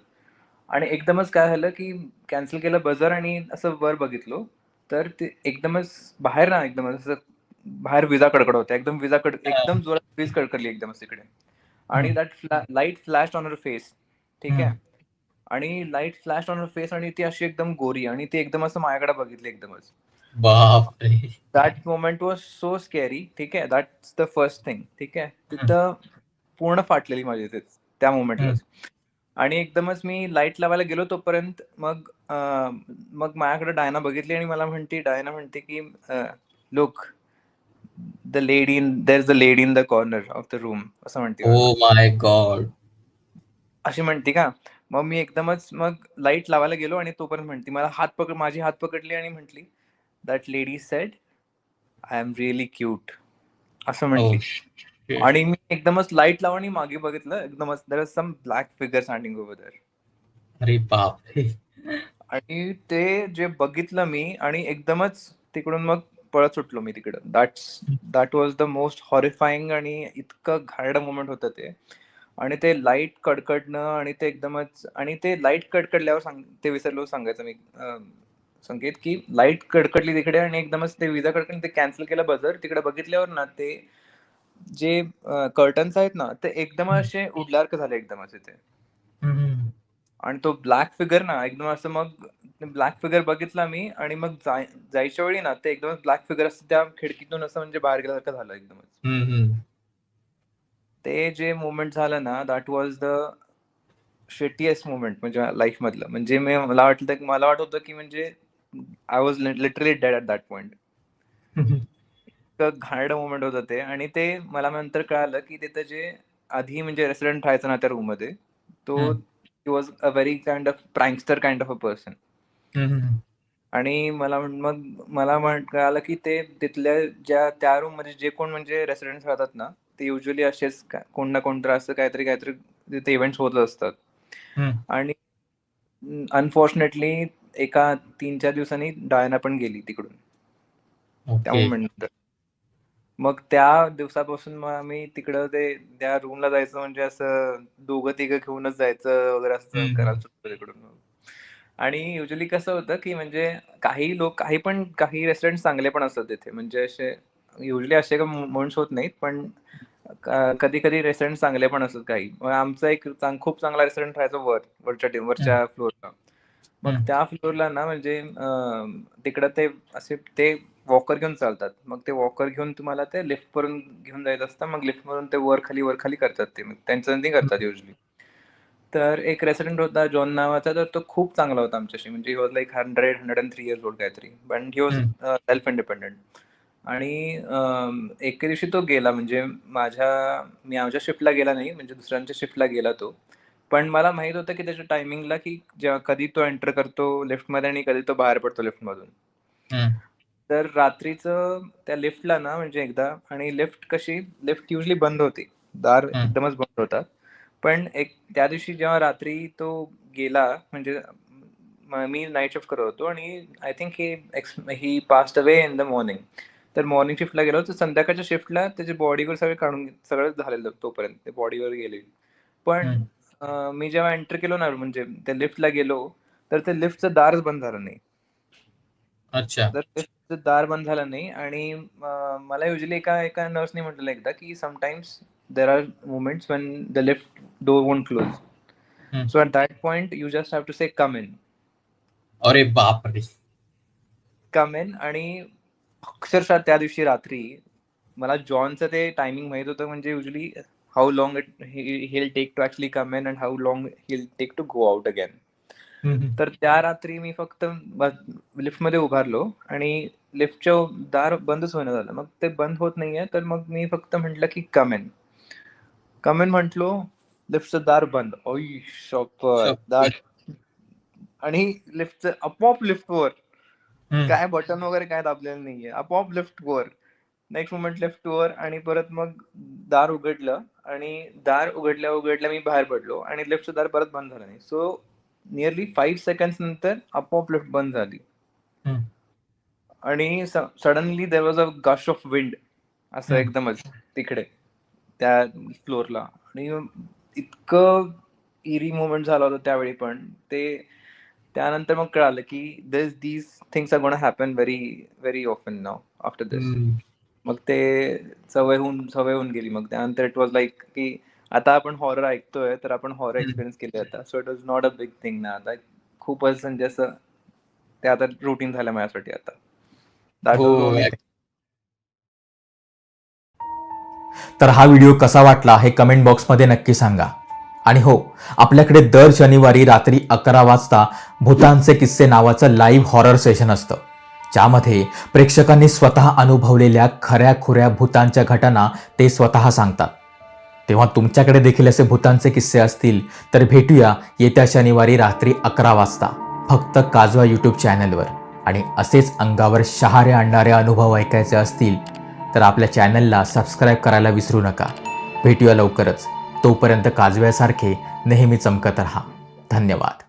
आणि एकदमच काय झालं की कॅन्सल केलं बजर आणि असं वर बघितलो तर ते एकदमच बाहेर ना एकदमच असं बाहेर विजा कडकड होत्या. एकदम जोरात वीज कडकडली एकदमच तिकडे. आणि that light flash on her face. ठीक आहे. आणि light flash on her face आणि ती अशी एकदम गोरी आणि ती एकदम असं माझ्याकडे बघितली एकदमच. बापरे. That moment was so scary. ठीक आहे. That's the first thing. ठीक आहे. तिथं पूर्ण फाटलेली माझी तिथे त्या मोमेंटलाच. आणि एकदमच मी लाईट लावायला गेलो तोपर्यंत मग माझ्याकडे डायना म्हणते की look there is a lady in the corner of the room असं म्हणते मला. Oh my god. अशी म्हणते का? मग मी एकदमच मग लाईट लावायला गेलो आणि तोपर्यंत म्हणते मला माझी हात पकडली आणि म्हटली, that lady sed, I am really cute असं ओ म्हटली. शिट. आणि मी एकदमच लाईट लावून मागे बघितलं एकदमच there is some black figure standing over there. अरे बापरे. आणि ते जे बघितलं मी आणि एकदमच तिकडून मग पळत सुटलो मी तिकडं. That was the most horrifying आणि इतकं घाणेरडं मोमेंट होतं ते. आणि ते लाईट कडकडणं आणि ते एकदमच आणि ते लाईट कडकडल्यावर ते विसरलो सांगायचं मी संकेत, की लाईट कडकडली तिकडे आणि एकदमच ते विजा कडकडली, ते कॅन्सल केलं बजर. तिकडे बघितल्यावर ना ते जे कर्टन्स आहेत ना ते एकदम असे उडल्यासारखं झाले एकदमच तिथे. आणि तो ब्लॅक फिगर ना एकदम असं मग ब्लॅक फिगर बघितला मी आणि मग जायच्या वेळी ना ते एकदम ब्लॅक फिगर असं त्या खिडकीतून असं म्हणजे बाहेर गेल्यासारखं झालं एकदमच. ते जे मोमेंट झालं ना दॅट वॉज द शेटीएस्ट मोमेंट म्हणजे लाईफ मधलं. म्हणजे मला वाटत होतं की म्हणजे I was literally dead at that point. इतकं घाणेरडं मोमेंट होतं ते. आणि ते मला नंतर कळालं की तिथं जे आधी म्हणजे रेसिडेंट राहायचा ना त्या रूम मध्ये, तो he was a very kind of prankster kind of a person. आणि मला कळालं की ते तिथल्या त्या रूम मध्ये जे कोण म्हणजे रेसिडेंट्स राहतात ना ते युजली असेच कोण ना कोण तर असं काहीतरी तिथे इव्हेंट्स होत असतात. आणि अनफॉर्च्युनेटली एका 3-4 दिवसांनी डायना पण गेली तिकडून त्या ओके. मोमेंट नंतर. मग त्या दिवसापासून मग आम्ही तिकडं त्या रूमला जायचं म्हणजे असं दोघं तिघं घेऊनच जायचं वगैरे असं करायला सुटलं तिकडून. आणि युजली कसं होतं की म्हणजे काही रेस्टॉरंट चांगले पण असतात तिथे. म्हणजे असे युजली असे का म्हणून होत नाहीत, पण कधी कधी रेस्टॉरंट चांगले पण असतात काही. मग आमचा एक खूप चांगला रेस्टॉरंट राहायचा वरच्या फ्लोअरला. मग त्या फ्लोअरला ना म्हणजे तिकडं ते वॉकर घेऊन चालतात. मग ते वॉकर घेऊन तुम्हाला ते लिफ्ट वरून घेऊन जायचं असतं. मग लिफ्ट वरून ते वर खाली करतात ते. मग त्यांचं ते करतात युजली. तर एक रेसिडेंट होता जॉन नावाचा, तर तो खूप चांगला होता आमच्याशी. म्हणजे he was like 103 years old काहीतरी, पण ही वॉज सेल्फ इंडिपेंडंट. आणि एके दिवशी तो गेला म्हणजे मी आमच्या शिफ्टला गेला नाही, म्हणजे दुसऱ्यांच्या शिफ्टला गेला तो. पण मला माहित होतं की त्याच्या टायमिंगला की जेव्हा कधी तो एंटर करतो लिफ्टमध्ये आणि कधी तो बाहेर पडतो लिफ्टमधून. तर रात्रीचं त्या लिफ्टला ना म्हणजे एकदा, आणि लिफ्ट युजली बंद होती, दार एकदमच बंद होतात. पण त्या दिवशी जेव्हा रात्री तो गेला म्हणजे मी नाईट शिफ्ट करत होतो आणि I think he passed away in the morning. तर मॉर्निंग शिफ्टला गेलो तर संध्याकाळच्या शिफ्टला त्याची बॉडीवर सगळं झालेलं तोपर्यंत ते बॉडीवर गेले. पण मी जेव्हा एंटर केलो ना म्हणजे त्या लिफ्टला गेलो तर ते लिफ्टचं दारच बंद झालं नाही. अच्छा. तर लिफ्टचं दार बंद झालं नाही. आणि मला युजली एका नर्सने म्हटलेलं एकदा की sometimes there are moments when the lift door won't close. So at that point you just have to say come in. अरे बापरे. Come in. आणि अक्षरशः त्या दिवशी रात्री मला जॉनचं ते टायमिंग माहित होतं. म्हणजे usually how long he'll take to actually come in and how long he'll take to go out again. तर त्या रात्री मी फक्त लिफ्टमध्ये उभारलो आणि लिफ्टचं दार बंदच होईना झालं. मग ते बंद होत नाहीये, तर मग मी फक्त म्हटलं की कम इन म्हटलो, लिफ्टचं दार बंद. ओय शपथ दार. आणि लिफ्टचं आपोआप लिफ्टवर काय बटन वगैरे काय दाबलेलं नाहीये, आपोआप लिफ्टवर. नेक्स्ट मोमेंट लिफ्टवर आणि परत मग दार उघडलं आणि दार उघडल्या मी बाहेर पडलो आणि लिफ्टचं दार परत बंद झालं नाही. सो नियरली 5 सेकंड्स नंतर आपोआप लिफ्ट बंद झाली. आणि suddenly there was a gush of wind असं एकदमच तिकडे त्या फ्लोअरला. आणि इतकं इरी मोमेंट झाला होता त्यावेळी. पण ते त्यानंतर मग कळालं की these things are gonna happen very very often now after this. हम्म. मग ते सवय होऊन गेली. मग त्यानंतर इट वॉज लाईक की आता आपण हॉरर ऐकतोय तर आपण हॉरर हम्म. एक्सपिरियन्स केले आता. So it was not a big thing ना. आता खूपच म्हणजे असं ते आता रुटीन झालं माझ्यासाठी आता. दॅट हो वॉज द ओन्ली थिंग. तर हा व्हिडिओ कसा वाटला हे कमेंट बॉक्समध्ये नक्की सांगा. आणि हो, आपल्याकडे दर शनिवारी रात्री 11 वाजता भूतांचे किस्से नावाचं लाईव्ह हॉरर सेशन असतं, ज्यामध्ये प्रेक्षकांनी स्वतः अनुभवलेल्या खऱ्या-खुऱ्या भूतांच्या घटना ते स्वतः सांगतात. तेव्हा तुमच्याकडे देखील असे भूतांचे किस्से असतील तर भेटूया येत्या शनिवारी रात्री 11 वाजता फक्त काजवा यूट्यूब चॅनलवर. आणि असेच अंगावर शहारे आणणारे अनुभव ऐकायचे असतील तर आपल्या चॅनलला सबस्क्राईब करायला विसरू नका. भेटूया लवकरच. तोपर्यंत काजव्यासारखे नेहमी चमकत रहा. धन्यवाद.